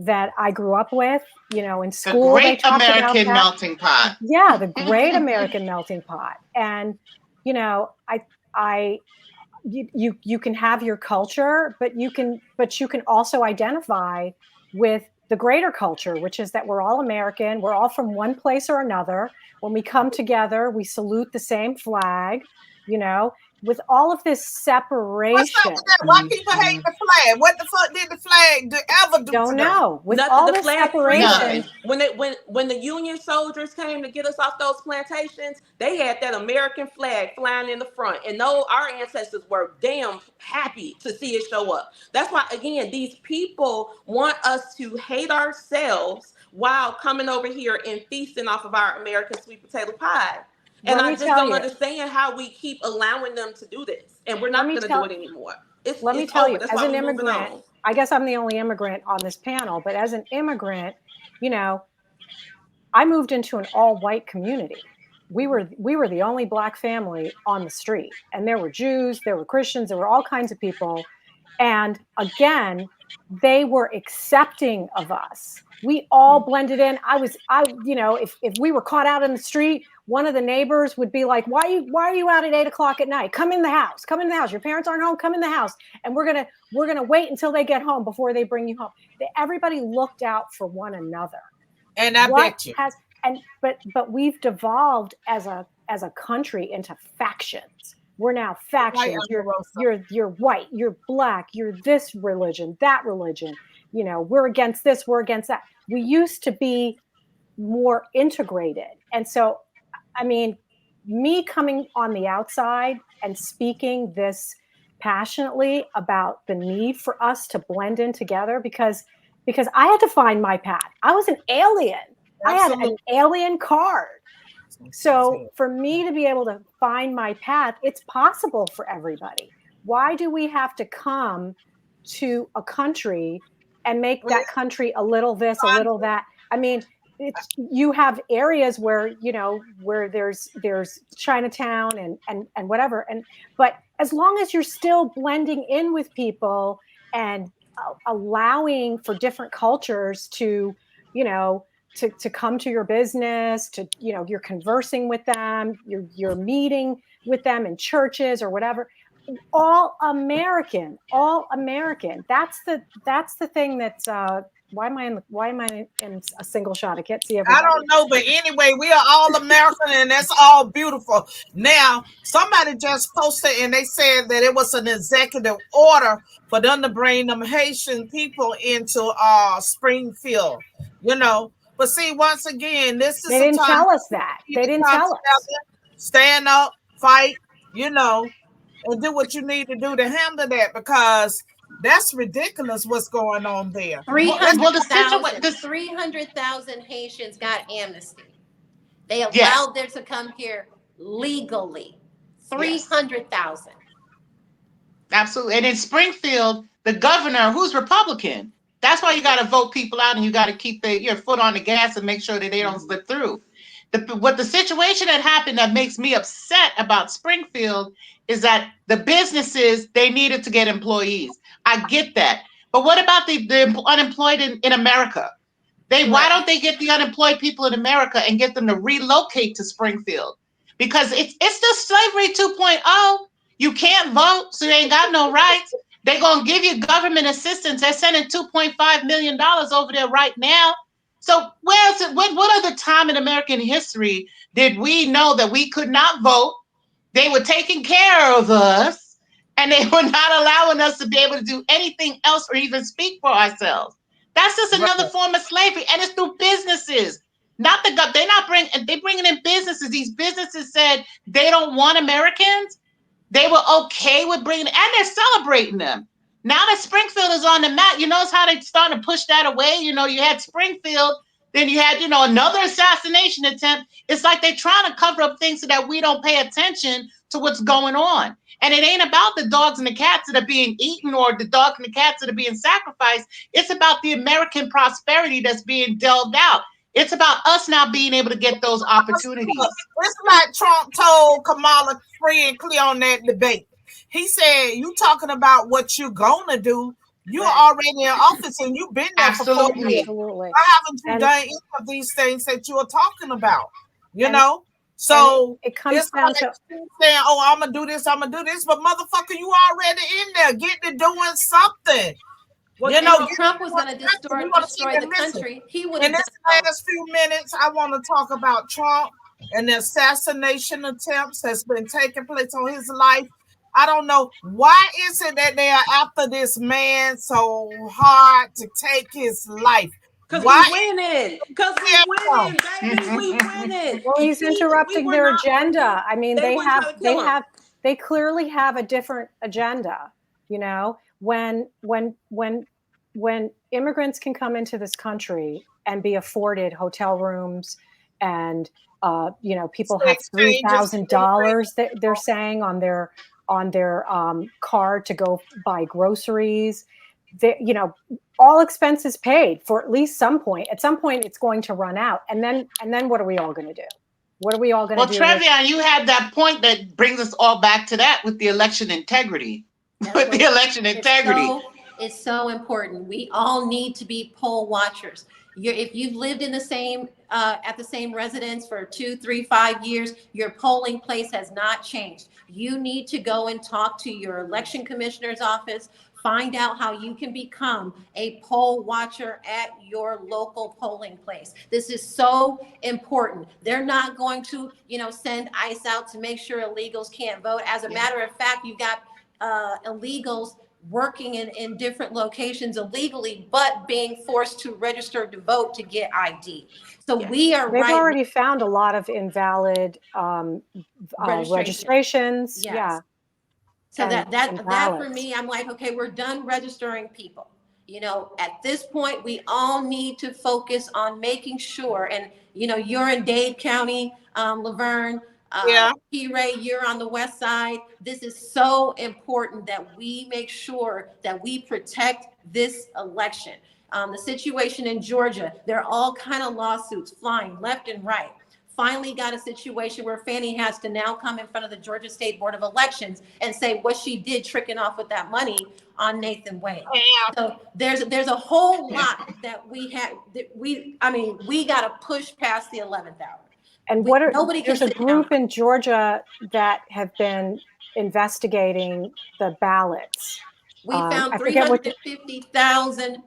I grew up with. In school, the great American melting pot. Yeah, the great American melting pot. And you can have your culture, but you can also identify with the greater culture, which is that we're all American. We're all from one place or another. When we come together, we salute the same flag, with all of this separation. What's up with that? Why people hate the flag? What the fuck did the flag ever do? Don't know. With nothing. All The this flag separation. When the Union soldiers came to get us off those plantations, they had that American flag flying in the front, and our ancestors were damn happy to see it show up. That's why, again, these people want us to hate ourselves while coming over here and feasting off of our American sweet potato pie. And I just don't understand how we keep allowing them to do this. And we're not going to do it anymore. Let me tell you, as an immigrant, I guess I'm the only immigrant on this panel, but as an immigrant, I moved into an all-white community. We were the only black family on the street. And there were Jews, there were Christians, there were all kinds of people. And again, they were accepting of us. We all blended in. If we were caught out in the street, one of the neighbors would be like, why are you out at 8:00 at night? Come in the house. Come in the house. Your parents aren't home. Come in the house. And we're gonna wait until they get home before they bring you home. Everybody looked out for one another. And I bet you. But we've devolved as a country into factions. We're now factions. You're white, you're black, you're this religion, that religion. We're against this, we're against that. We used to be more integrated. And so I mean, me coming on the outside and speaking this passionately about the need for us to blend in together because I had to find my path. I was an alien. I had an alien card. So for me to be able to find my path, it's possible for everybody. Why do we have to come to a country and make that country a little this, a little that? I mean, you have areas where, you know, where there's Chinatown and whatever. But as long as you're still blending in with people and allowing for different cultures to, you know, to come to your business, to, you know, you're conversing with them, you're meeting with them in churches or whatever. All American. That's the thing that's why am I in a single shot? I can't see everybody. I don't know, but anyway, we are all American and that's all beautiful. Now, somebody just posted and they said that it was an executive order for them to bring them Haitian people into Springfield, you know. But see, once again, this is they didn't tell us that. They didn't tell us. Stand up, fight, you know, and do what you need to do to handle that because that's ridiculous what's going on there. 300,000 Haitians got amnesty. They allowed them to come here legally. 300,000. Absolutely. And in Springfield, the governor, who's Republican, that's why you got to vote people out and you got to keep your foot on the gas and make sure that they don't slip through. What the situation that happened that makes me upset about Springfield is that the businesses, they needed to get employees. I get that. But what about the unemployed in America? Why don't they get the unemployed people in America and get them to relocate to Springfield? Because it's just slavery 2.0. You can't vote, so you ain't got no rights. They're going to give you government assistance. They're sending $2.5 million over there right now. So where is it? What other time in American history did we know that we could not vote? They were taking care of us, and they were not allowing us to be able to do anything else or even speak for ourselves. That's just another form of slavery, and it's through businesses. Not the government. They're bringing in businesses. These businesses said they don't want Americans. They were okay with bringing it, and they're celebrating them. Now that Springfield is on the map, you notice how they're starting to push that away? You know, you had Springfield, then you had, you know, another assassination attempt. It's like they're trying to cover up things so that we don't pay attention to what's going on. And it ain't about the dogs and the cats that are being eaten or the dogs and the cats that are being sacrificed. It's about the American prosperity that's being delved out. It's about us now being able to get those opportunities. It's like Trump told Kamala free and clear on that debate. He said, you talking about what you're going to do. You're already in office and you've been there for 4 years. Why haven't you done any of these things that you're talking about? You know? So it comes down to saying, oh, I'm going to do this. But motherfucker, you already in there. Get to doing something. Well, you know, Trump was going to destroy the country. He would. In this last few minutes, I want to talk about Trump and the assassination attempts that's been taking place on his life. I don't know why is it that they are after this man so hard to take his life. Because we winning. Because we winning, baby. We winning. Well, he's interrupting their agenda. I mean, they clearly have a different agenda. You know, when immigrants can come into this country and be afforded hotel rooms and you know, people have $3,000 that they're saying on their card to go buy groceries. You know, all expenses paid for at least some point. At some point, it's going to run out, and then what are we all going to do? What are we all going to do? Well, Trevion, you had that point that brings us all back to that with the election integrity. It's so important. We all need to be poll watchers. If you've lived in the same at the same residence for 2, 3, 5 years, your polling place has not changed. You need to go and talk to your election commissioner's office. Find out how you can become a poll watcher at your local polling place. This is so important. They're not going to, you know, send ICE out to make sure illegals can't vote. As a matter of fact, you've got illegals working in different locations illegally, but being forced to register to vote to get ID. So we are They've already found a lot of invalid registrations. Yes. Yeah. So and that for ballots. me, I'm like, okay, we're done registering people. You know, at this point, we all need to focus on making sure, and you know, you're in Dade County, Lavern, P-Ray, you're on the west side. This is so important that we make sure that we protect this election. The situation in Georgia, there are all kind of lawsuits flying left and right. Finally got a situation where Fannie has to now come in front of the Georgia State Board of Elections and say what she did tricking off with that money on Nathan Wade. So there's a whole lot that we got to push past the 11th hour. And there's a group in Georgia that have been investigating the ballots. We found 350,000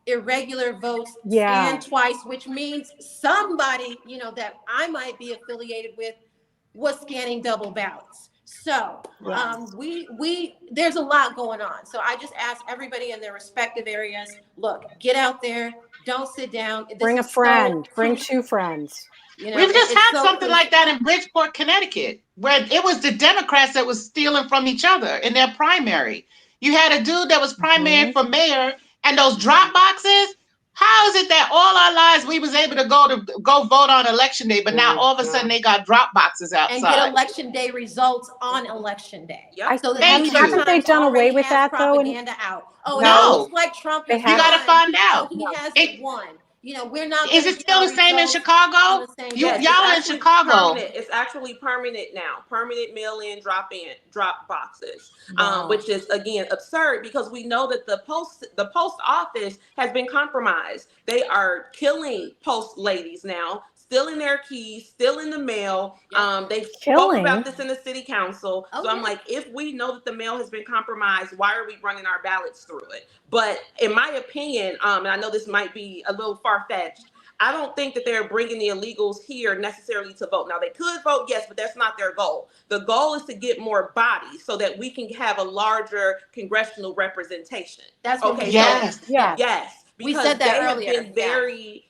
irregular votes scanned twice, which means somebody, you know, that I might be affiliated with was scanning double ballots. So there's a lot going on. So I just ask everybody in their respective areas, look, get out there, don't sit down. Bring a friend, bring two friends. You know, we've just had something like that in Bridgeport, Connecticut, where it was the Democrats that was stealing from each other in their primary. You had a dude that was primary for mayor, and those drop boxes. How is it that all our lives we was able to go vote on election day, but now all of a sudden they got drop boxes outside and get election day results on election day? Yep. So haven't they done away with that though? Propaganda out. Oh no! It looks like Trump. You got to find out. He hasn't won. You know, we're not. Is it still the same in Chicago? Y'all in Chicago? It's actually permanent now. Permanent mail-in, drop boxes, which is again absurd because we know that the post office has been compromised. They are killing post ladies now, stealing their keys, stealing the mail. They spoke about this in the city council. So I'm like, if we know that the mail has been compromised, why are we running our ballots through it? But in my opinion, and I know this might be a little far-fetched, I don't think that they're bringing the illegals here necessarily to vote. Now, they could vote, yes, but that's not their goal. The goal is to get more bodies so that we can have a larger congressional representation. That's what Yes. We said that earlier.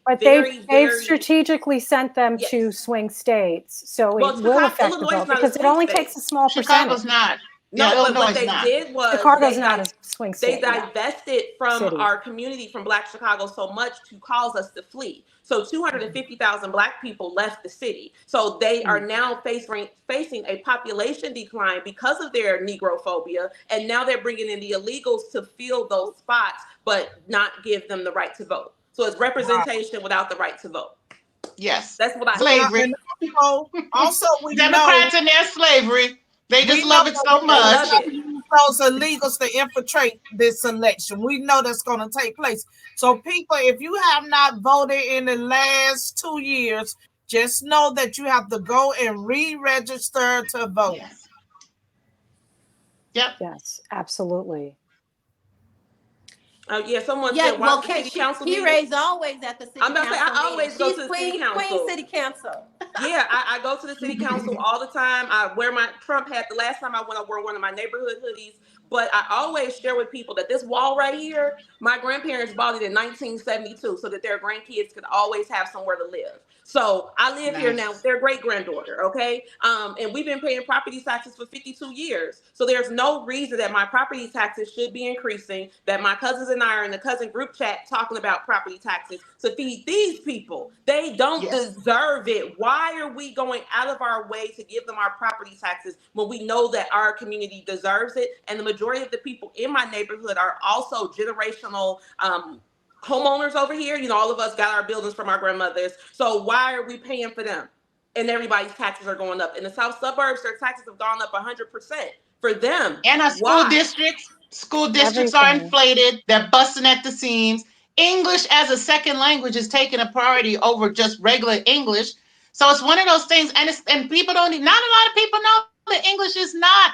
But they've strategically sent them to swing states, so it will affect the vote because it only takes a small percentage. Chicago's not. No, but what they did was Chicago's not a swing state. They divested from our community, from Black Chicago, so much to cause us to flee. So 250,000 Black people left the city. So they are now facing a population decline because of their Negrophobia, and now they're bringing in the illegals to fill those spots, but not give them the right to vote. So it's representation without the right to vote. Yes, that's what I slavery. Also, we Democrats and their slavery. They just love it so much. Those illegals to infiltrate this election. We know that's going to take place. So people, if you have not voted in the last 2 years, just know that you have to go and re-register to vote. Yep. Yes, absolutely. Someone said, well, city council P-Ray's always at the city council. I'm about to say, I always go to the city council. Queen City Council. Yeah, I go to the city council all the time. I wear my Trump hat. The last time I went, I wore one of my neighborhood hoodies. But I always share with people that this wall right here, my grandparents bought it in 1972 so that their grandkids could always have somewhere to live. So I live here now with their great granddaughter, okay? And we've been paying property taxes for 52 years. So there's no reason that my property taxes should be increasing, that my cousins and I are in the cousin group chat talking about property taxes to feed these people. They don't deserve it. Why are we going out of our way to give them our property taxes when we know that our community deserves it? And the majority of the people in my neighborhood are also generational homeowners over here. You know, all of us got our buildings from our grandmothers. So why are we paying for them? And everybody's taxes are going up. In the south suburbs, their taxes have gone up 100% for them. And our school districts are inflated. They're busting at the seams. English as a second language is taking a priority over just regular English. So it's one of those things. And people not a lot of people know that English is not,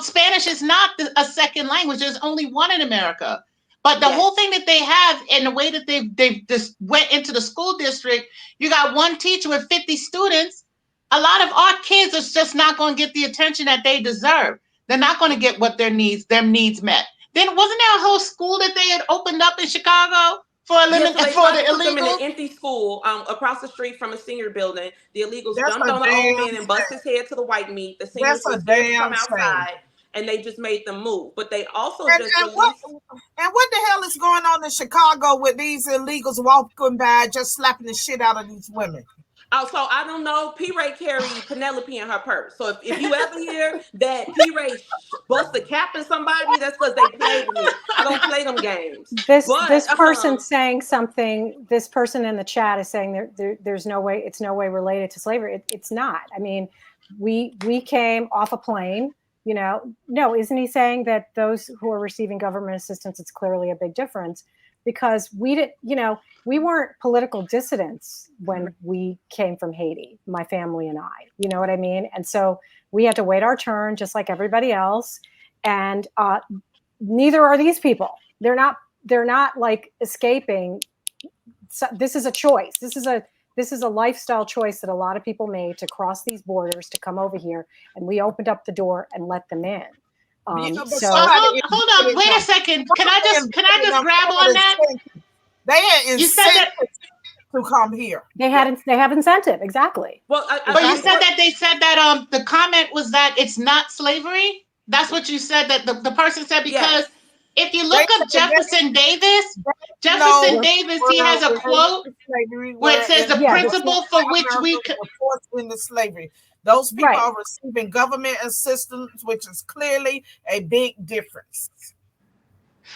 Spanish is not a second language. There's only one in America. But the whole thing that they have, and the way that they just went into the school district, you got one teacher with 50 students. A lot of our kids are just not going to get the attention that they deserve. They're not going to get what their needs met. Then wasn't there a whole school that they had opened up in Chicago for So they for tried the to put them in an illegals? empty school across the street from a senior building. The illegals That's jumped a on the old damn man and bust his head to the white meat. The seniors That's were a scared to come damn shame. outside, and they just made them move. But they also And, just and what released. and what the hell is going on in Chicago with these illegals walking by just slapping the shit out of these women? Oh, so I don't know. P. Ray carried Penelope in her purse. So if you ever hear that P. Ray bust a cap in somebody, that's because they played with me. I don't play them games. This person saying something. This person in the chat is saying there's no way. It's no way related to slavery. It's not. I mean, we came off a plane. You know, no, isn't he saying that those who are receiving government assistance, it's clearly a big difference because we didn't, you know, we weren't political dissidents when we came from Haiti, my family and I, you know what I mean? And so we had to wait our turn just like everybody else. And neither are these people. They're not like escaping. So this is a choice. This is a lifestyle choice that a lot of people made to cross these borders to come over here, and we opened up the door and let them in. So hold on, wait a second. Can I just grab on that? They had you said that to come here. They have incentive, exactly. Well, but you said that they said that the comment was that it's not slavery. That's what you said. That the person said because. If you look up Jefferson Davis, he has a quote where it says the principle for which we were forced into slavery. Those people are receiving government assistance, which is clearly a big difference.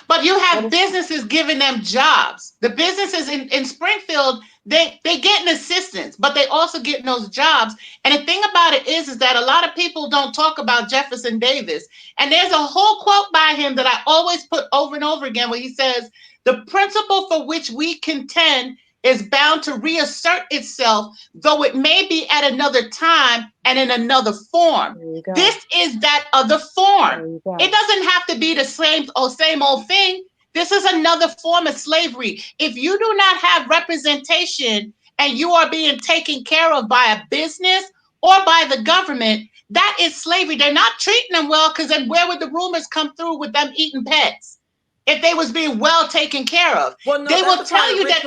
But you have businesses giving them jobs. The businesses in Springfield, they getting assistance, but they also getting those jobs. And the thing about it is that a lot of people don't talk about Jefferson Davis. And there's a whole quote by him that I always put over and over again where he says, the principle for which we contend is bound to reassert itself, though it may be at another time and in another form. This is that other form. It doesn't have to be the same old thing. This is another form of slavery. If you do not have representation and you are being taken care of by a business or by the government, that is slavery. They're not treating them well because then where would the rumors come through with them eating pets? If they was being well taken care of, well, no, they will tell you that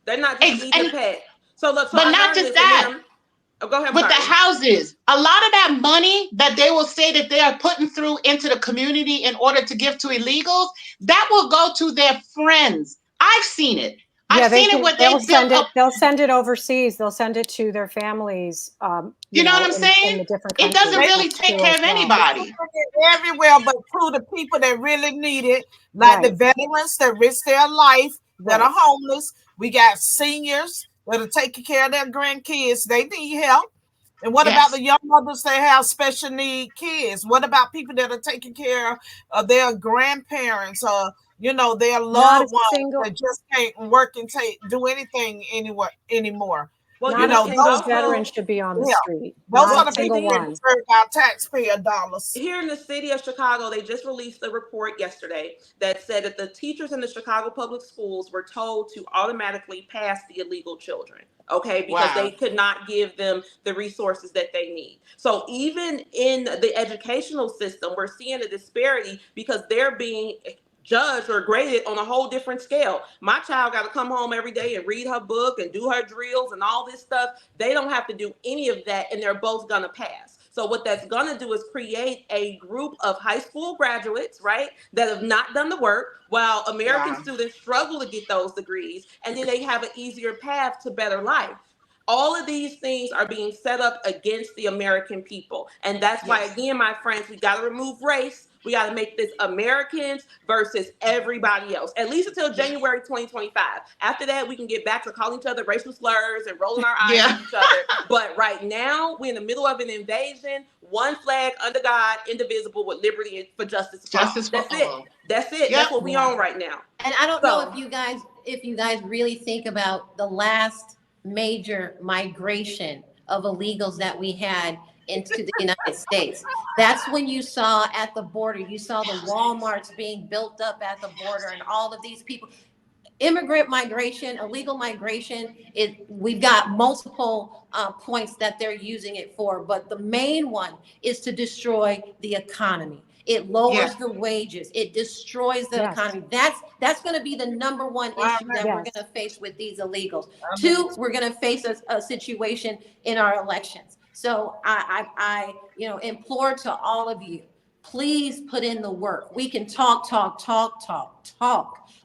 they're not just eating a pet. So look, but not just that. Go ahead. With the houses, a lot of that money that they will say that they are putting through into the community in order to give to illegals, that will go to their friends. I've seen it. I've seen it where they'll send it overseas. They'll send it to their families. You know what I'm saying? It doesn't really take care of anybody. Everywhere, but to the people that really need it, like the veterans that risk their life, that are homeless. We got seniors that are taking care of their grandkids. They need help. And what about the young mothers that have special need kids? What about people that are taking care of their grandparents or, you know, their loved ones that just can't work and do anything anymore? Well, you know, those veterans should be on the street. Those are the people that deserve our taxpayer dollars. Here in the city of Chicago, they just released a report yesterday that said that the teachers in the Chicago public schools were told to automatically pass the illegal children, okay, because they could not give them the resources that they need. So even in the educational system, we're seeing a disparity because they're being judged or graded on a whole different scale. My child got to come home every day and read her book and do her drills and all this stuff. They don't have to do any of that, and they're both going to pass. So what that's going to do is create a group of high school graduates, right, that have not done the work, while American students struggle to get those degrees, and then they have an easier path to better life. All of these things are being set up against the American people. And that's why, again, my friends, we got to remove race. We got to make this Americans versus everybody else, at least until January 2025. After that, we can get back to calling each other racial slurs and rolling our eyes at each other. But right now, we're in the middle of an invasion. One flag under God, indivisible, with liberty and for justice. That's it. That's it. Yep. That's what we on right now. And I don't know if you guys really think about the last major migration of illegals that we had into the United States. That's when you saw at the border, you saw the Walmarts being built up at the border and all of these people. Immigrant migration, illegal migration, we've got multiple points that they're using it for, but the main one is to destroy the economy. It lowers the wages. It destroys the economy. That's going to be the number one issue that we're going to face with these illegals. Two, we're going to face a situation in our elections. So I implore to all of you, please put in the work. We can talk.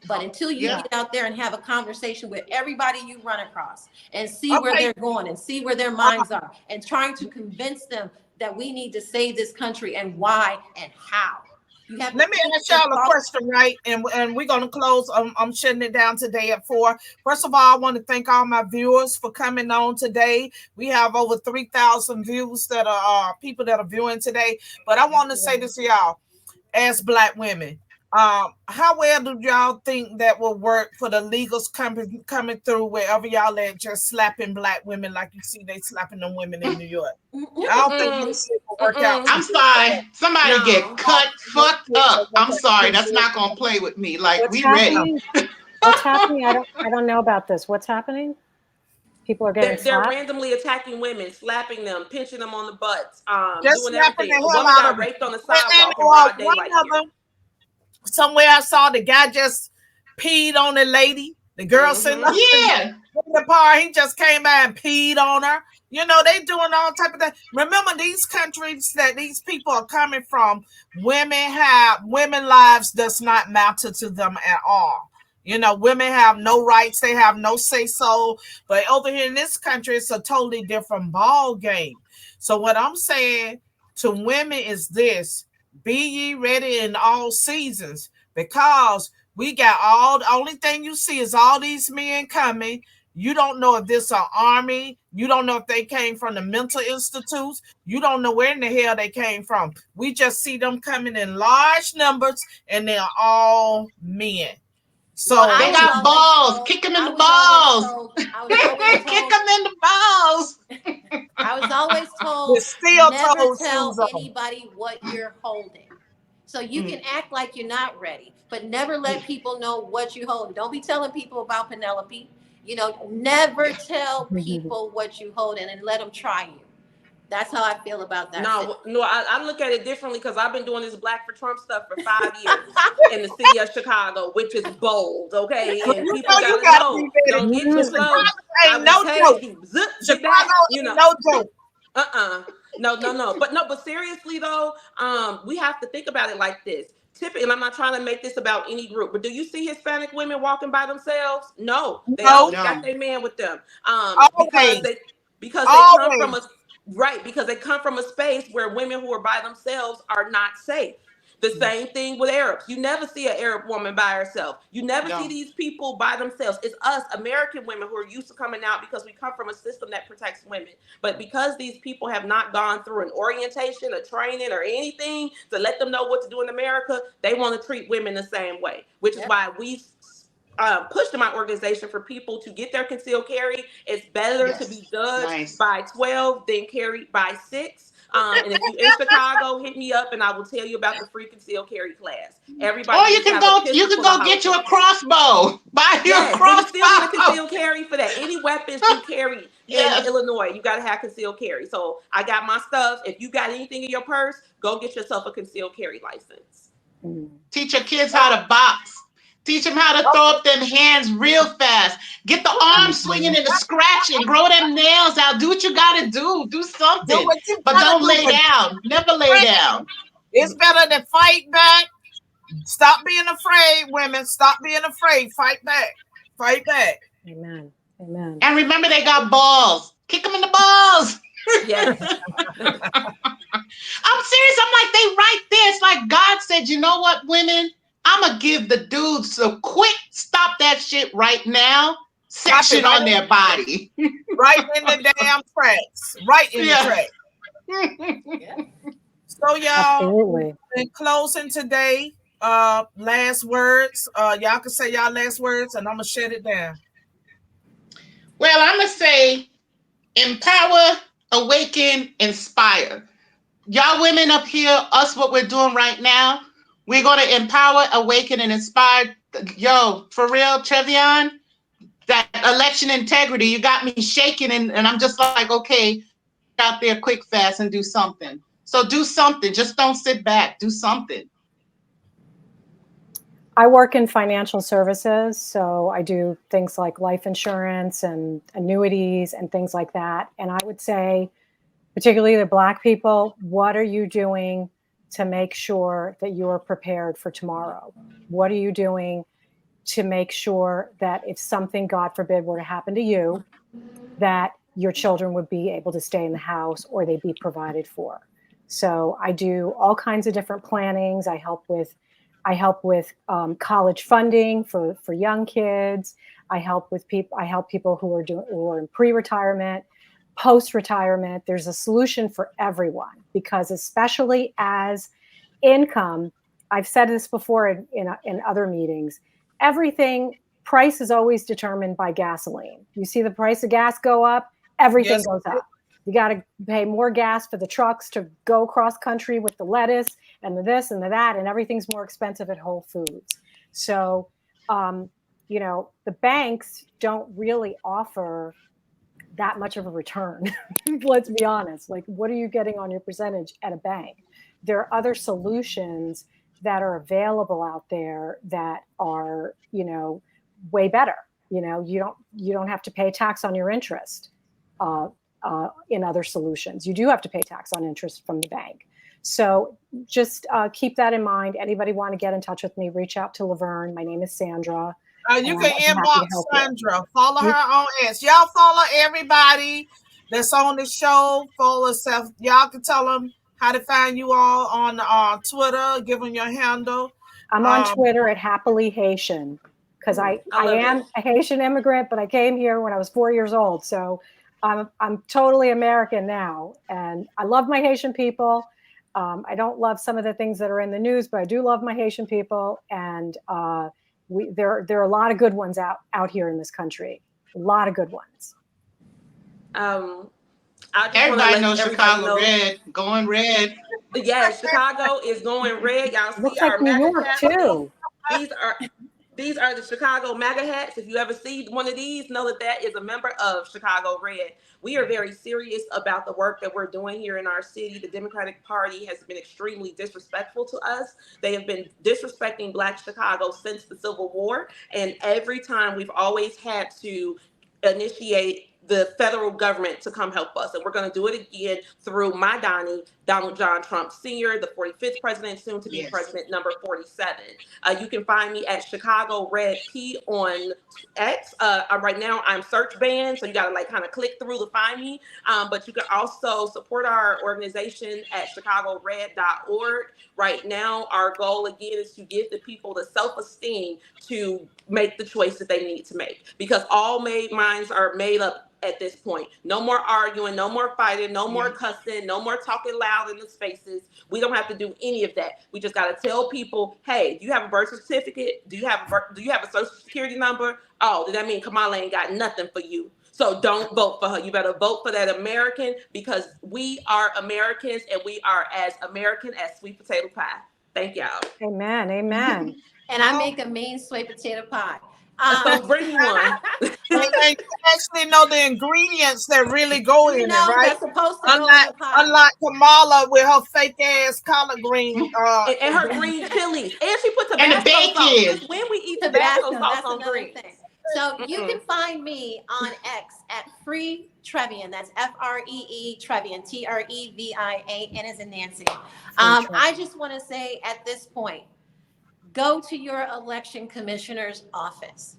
But until you get out there and have a conversation with everybody you run across and see where they're going and see where their minds are and trying to convince them that we need to save this country and why and how. Let me ask y'all a question, right? And we're going to close. I'm shutting it down today at 4. First of all, I want to thank all my viewers for coming on today. We have over 3,000 views that are people that are viewing today. But I want to say this to y'all as Black women. How well do y'all think that will work for the legals coming through wherever y'all at, just slapping Black women like you see they slapping them women in New York? I don't think this shit will work out. I'm sorry. Somebody get fucked up. I'm sorry. That's not gonna play with me. Like, What's we happening? ready. What's happening? I don't know about this. What's happening? People are getting they're slapped? randomly attacking women, slapping them, pinching them on the butts, Just doing slapping everything. the A hell woman out got of them. raped on the And sidewalk in broad daylight here. Somewhere I saw the guy just peed on the lady. The girl sitting up in the bar, he just came by and peed on her. You know, they doing all type of things. Remember, these countries that these people are coming from, women lives does not matter to them at all. You know, women have no rights, they have no say-so. But over here in this country, it's a totally different ball game. So what I'm saying to women is this: be ye ready in all seasons, because we got the only thing you see is all these men coming. You don't know if this is an army. You don't know if they came from the mental institutes. You don't know where in the hell they came from. We just see them coming in large numbers, and they're all men. So they got balls. Kick them in the balls. Kick them in the balls. I was always told, never tell anybody what you're holding. So you can act like you're not ready, but never let people know what you hold. Don't be telling people about Penelope. You know, never tell people what you hold and let them try you. That's how I feel about that. No, I look at it differently because I've been doing this Black for Trump stuff for 5 years in the city of Chicago, which is bold, okay? And people gotta know, don't get too close. Ain't no joke. Chicago ain't no joke. No. But seriously though, we have to think about it like this. Typically, and I'm not trying to make this about any group, but do you see Hispanic women walking by themselves? No, they always got their man with them. Because they come from a because they come from a space where women who are by themselves are not safe. The same thing with Arabs. You never see an Arab woman by herself. You never see these people by themselves. It's us, American women, who are used to coming out because we come from a system that protects women. But because these people have not gone through an orientation, a training, or anything to let them know what to do in America, they want to treat women the same way, which is why we pushed in my organization for people to get their concealed carry. It's better to be judged by 12 than carried by 6. And if you're in Chicago, hit me up and I will tell you about the free concealed carry class. Everybody, or you can go get you a crossbow. Buy you a crossbow. You still need a concealed carry for that. Any weapons you carry in Illinois, you got to have concealed carry. So I got my stuff. If you got anything in your purse, go get yourself a concealed carry license. Teach your kids how to box. Teach them how to throw up them hands real fast. Get the arms swinging and the scratching. Grow them nails out. Do what you got to do. Do something. But don't lay down. Never lay down. It's better to fight back. Stop being afraid, women. Stop being afraid. Fight back. Fight back. Amen. Amen. And remember, they got balls. Kick them in the balls. Yes. I'm serious. I'm like, they right there. It's like God said, you know what, women? I'm going to give the dudes a quick stop that shit right now section on their body. Right in the damn tracks. Right in the tracks. So, y'all, in closing today, last words. Y'all can say y'all last words, and I'm going to shut it down. Well, I'm going to say empower, awaken, inspire. Y'all women up here, us, what we're doing right now, we're going to empower, awaken, and inspire. Yo, for real, Trevion, that election integrity, you got me shaking, and I'm just like, okay, out there quick, fast, and do something. So do something. Just don't sit back. Do something. I work in financial services, so I do things like life insurance and annuities and things like that. And I would say, particularly the Black people, what are you doing to make sure that you are prepared for tomorrow? What are you doing to make sure that if something, God forbid, were to happen to you, that your children would be able to stay in the house or they'd be provided for? So I do all kinds of different plannings. I help with college funding for young kids. I help people who are in pre-retirement, post-retirement. There's a solution for everyone, because especially as income, I've said this before in other meetings, everything price is always determined by gasoline. You see the price of gas go up, everything goes up. You got to pay more gas for the trucks to go cross country with the lettuce and the this and the that, and everything's more expensive at Whole Foods. So, the banks don't really offer that much of a return. Let's be honest. Like, what are you getting on your percentage at a bank? There are other solutions that are available out there that are, way better. You don't have to pay tax on your interest. In other solutions, you do have to pay tax on interest from the bank. So just keep that in mind. Anybody want to get in touch with me, reach out to Lavern. My name is Sandra. You can inbox Sandra. Follow her on X. Y'all follow everybody that's on the show. Follow yourself. Y'all can tell them how to find you all on Twitter. Give them your handle. I'm on Twitter at Happily Haitian, because I am a Haitian immigrant, but I came here when I was 4 years old. So I'm totally American now, and I love my Haitian people. I don't love some of the things that are in the news, but I do love my Haitian people, and there are a lot of good ones out here in this country. A lot of good ones. Everybody knows Chicago red, going red. Yeah, Chicago is going red. Y'all see looks our like New York too. These are the Chicago MAGA hats. If you ever see one of these, know that is a member of Chicago Red. We are very serious about the work that we're doing here in our city. The Democratic Party has been extremely disrespectful to us. They have been disrespecting Black Chicago since the Civil War. And every time we've always had to initiate the federal government to come help us. And we're going to do it again through my Donnie, Donald John Trump Sr., the 45th president, soon to be president number 47. You can find me at Chicago Red P on X. Right now I'm search banned, so you got to kind of click through to find me. But you can also support our organization at chicagored.org. Right now, our goal again is to give the people the self-esteem to make the choice that they need to make, because all minds are made up at this point. No more arguing, no more fighting, no more cussing, no more talking loud in the spaces. We don't have to do any of that. We just got to tell people, hey, do you have a birth certificate? Do you have a social security number? Oh, does that mean Kamala ain't got nothing for you? So don't vote for her. You better vote for that American, because we are Americans, and we are as American as sweet potato pie. Thank y'all. Amen. Amen. And I make a mean sweet potato pie. So bring me one. And you actually know the ingredients that really go in it, right? That's supposed to go in the pie. Unlike Kamala with her fake ass collard green and her green chilies, and she put and the bacon. Sauce. When we eat Tabasco sauce on green. So you can find me on X at Free Trevian. That's FREE Trevian, TREVIAN as in Nancy. I just want to say at this point, go to your election commissioner's office.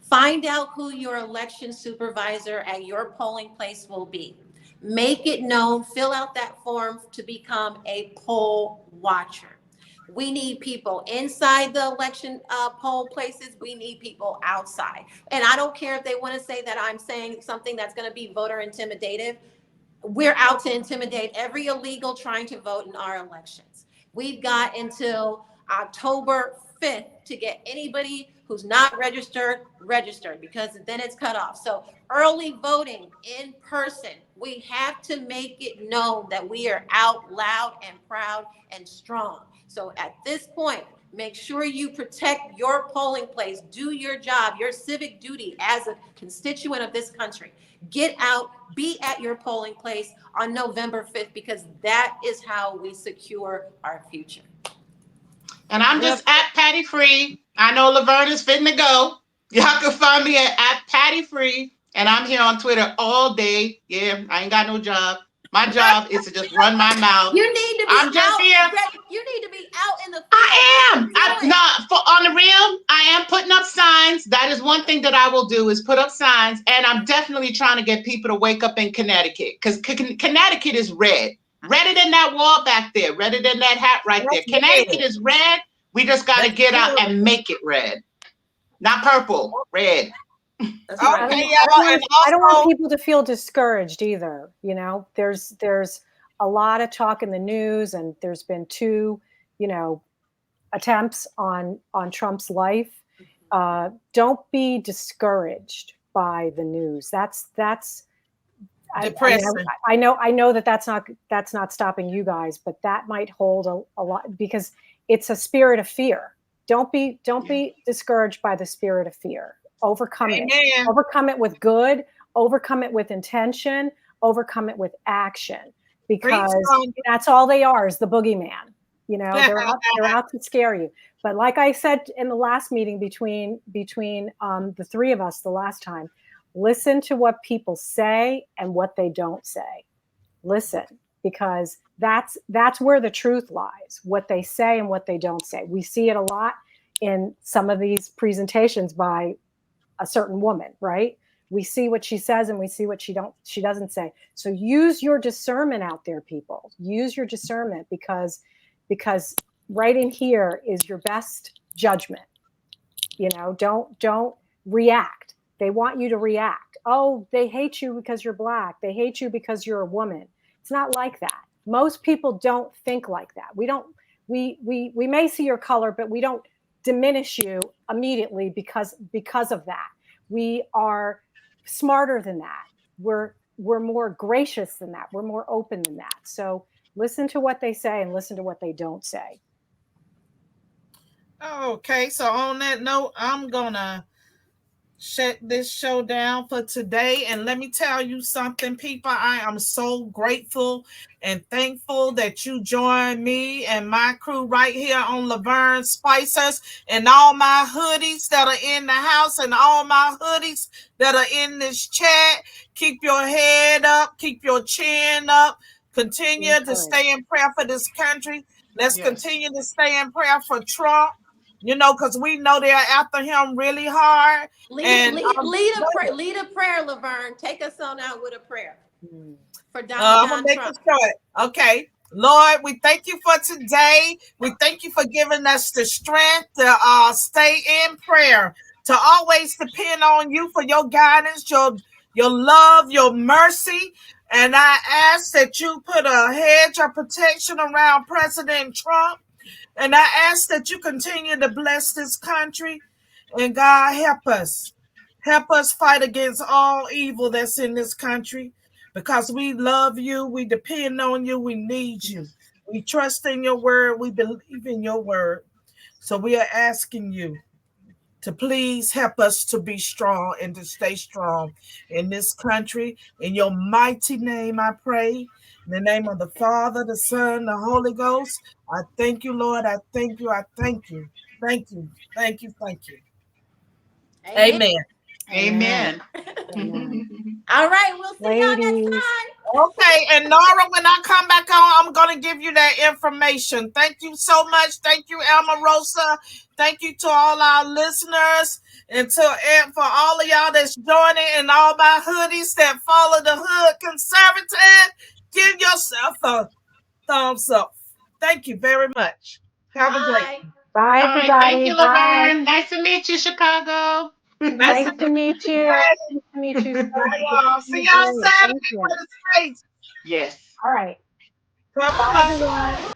Find out who your election supervisor at your polling place will be. Make it known, fill out that form to become a poll watcher. We need people inside the election poll places. We need people outside. And I don't care if they want to say that I'm saying something that's going to be voter intimidative. We're out to intimidate every illegal trying to vote in our elections. We've got until October 5th to get anybody who's not registered, because then it's cut off. So early voting in person, we have to make it known that we are out loud and proud and strong. So at this point, Make sure you protect your polling place. Do your job, your civic duty as a constituent of this country. Get out, be at your polling place on November 5th, because that is how we secure our future. And I'm just at Patty Free. I know Lavern is fitting to go. Y'all can find me at Patty Free. And I'm here on Twitter all day. Yeah, I ain't got no job. My job is to just run my mouth. You need to be I'm just out. here. You need to be out in the field. I am. On the real, I am putting up signs. That is one thing that I will do, is put up signs. And I'm definitely trying to get people to wake up in Connecticut, because Connecticut is red. Redder than that wall back there. Redder than that hat right there. Connecticut is red. We just got to get out and make it red. Not purple, red. Okay, I don't want people to feel discouraged either. You know, there's a lot of talk in the news, and there's been 2, attempts on Trump's life. Don't be discouraged by the news. That's depressing. I know that's not stopping you guys, but that might hold a lot, because it's a spirit of fear. Don't be discouraged by the spirit of fear. Overcome it. Overcome it with good. Overcome it with intention. Overcome it with action, because that's all they are, is the boogeyman. They're out to scare you. But like I said in the last meeting between the 3 of us the last time, listen to what people say and what they don't say. Listen, because that's where the truth lies, what they say and what they don't say. We see it a lot in some of these presentations by a certain woman, right? We see what she says and we see what she doesn't say. So use your discernment out there, people. Use your discernment, because right in here is your best judgment. Don't react. They want you to react. Oh, they hate you because you're Black. They hate you because you're a woman. It's not like that. Most people don't think like that. We may see your color, but we don't diminish you immediately because of that. We are smarter than that. We're more gracious than that. We're more open than that. So listen to what they say and listen to what they don't say. Okay, so on that note, I'm gonna shut this show down for today. And let me tell you something, people. I am so grateful and thankful that you joined me and my crew right here on Lavern Spicers, and all my hoodies that are in the house, and all my hoodies that are in this chat. Keep your head up, keep your chin up, continue to stay in prayer for this country. Let's continue to stay in prayer for Trump. Because we know they're after him really hard. Lead a prayer, Lavern. Take us on out with a prayer for Donald Trump. Make it short. Okay. Lord, we thank you for today. We thank you for giving us the strength to stay in prayer, to always depend on you for your guidance, your love, your mercy. And I ask that you put a hedge of protection around President Trump. And I ask that you continue to bless this country. And God, help us. Help us fight against all evil that's in this country, because we love you. We depend on you. We need you. We trust in your word. We believe in your word. So we are asking you to please help us to be strong and to stay strong in this country. In your mighty name, I pray. In the name of the Father, the Son, the Holy Ghost, I thank you, Lord. I thank you. I thank you. Thank you. Thank you. Thank you. Amen. Amen. All right. We'll see y'all next time. Okay. And Nora, when I come back on, I'm going to give you that information. Thank you so much. Thank you, Elma Rosa. Thank you to all our listeners, and for all of y'all that's joining, and all my hoodies that follow the hood conservative. Give yourself a thumbs up. Thank you very much. Have a great one. Bye, everybody. Thank you, Lavern. Nice to meet you, Chicago. Nice to meet you. Nice to meet you. See y'all Saturday for the States. Yes. All right. Bye, everyone.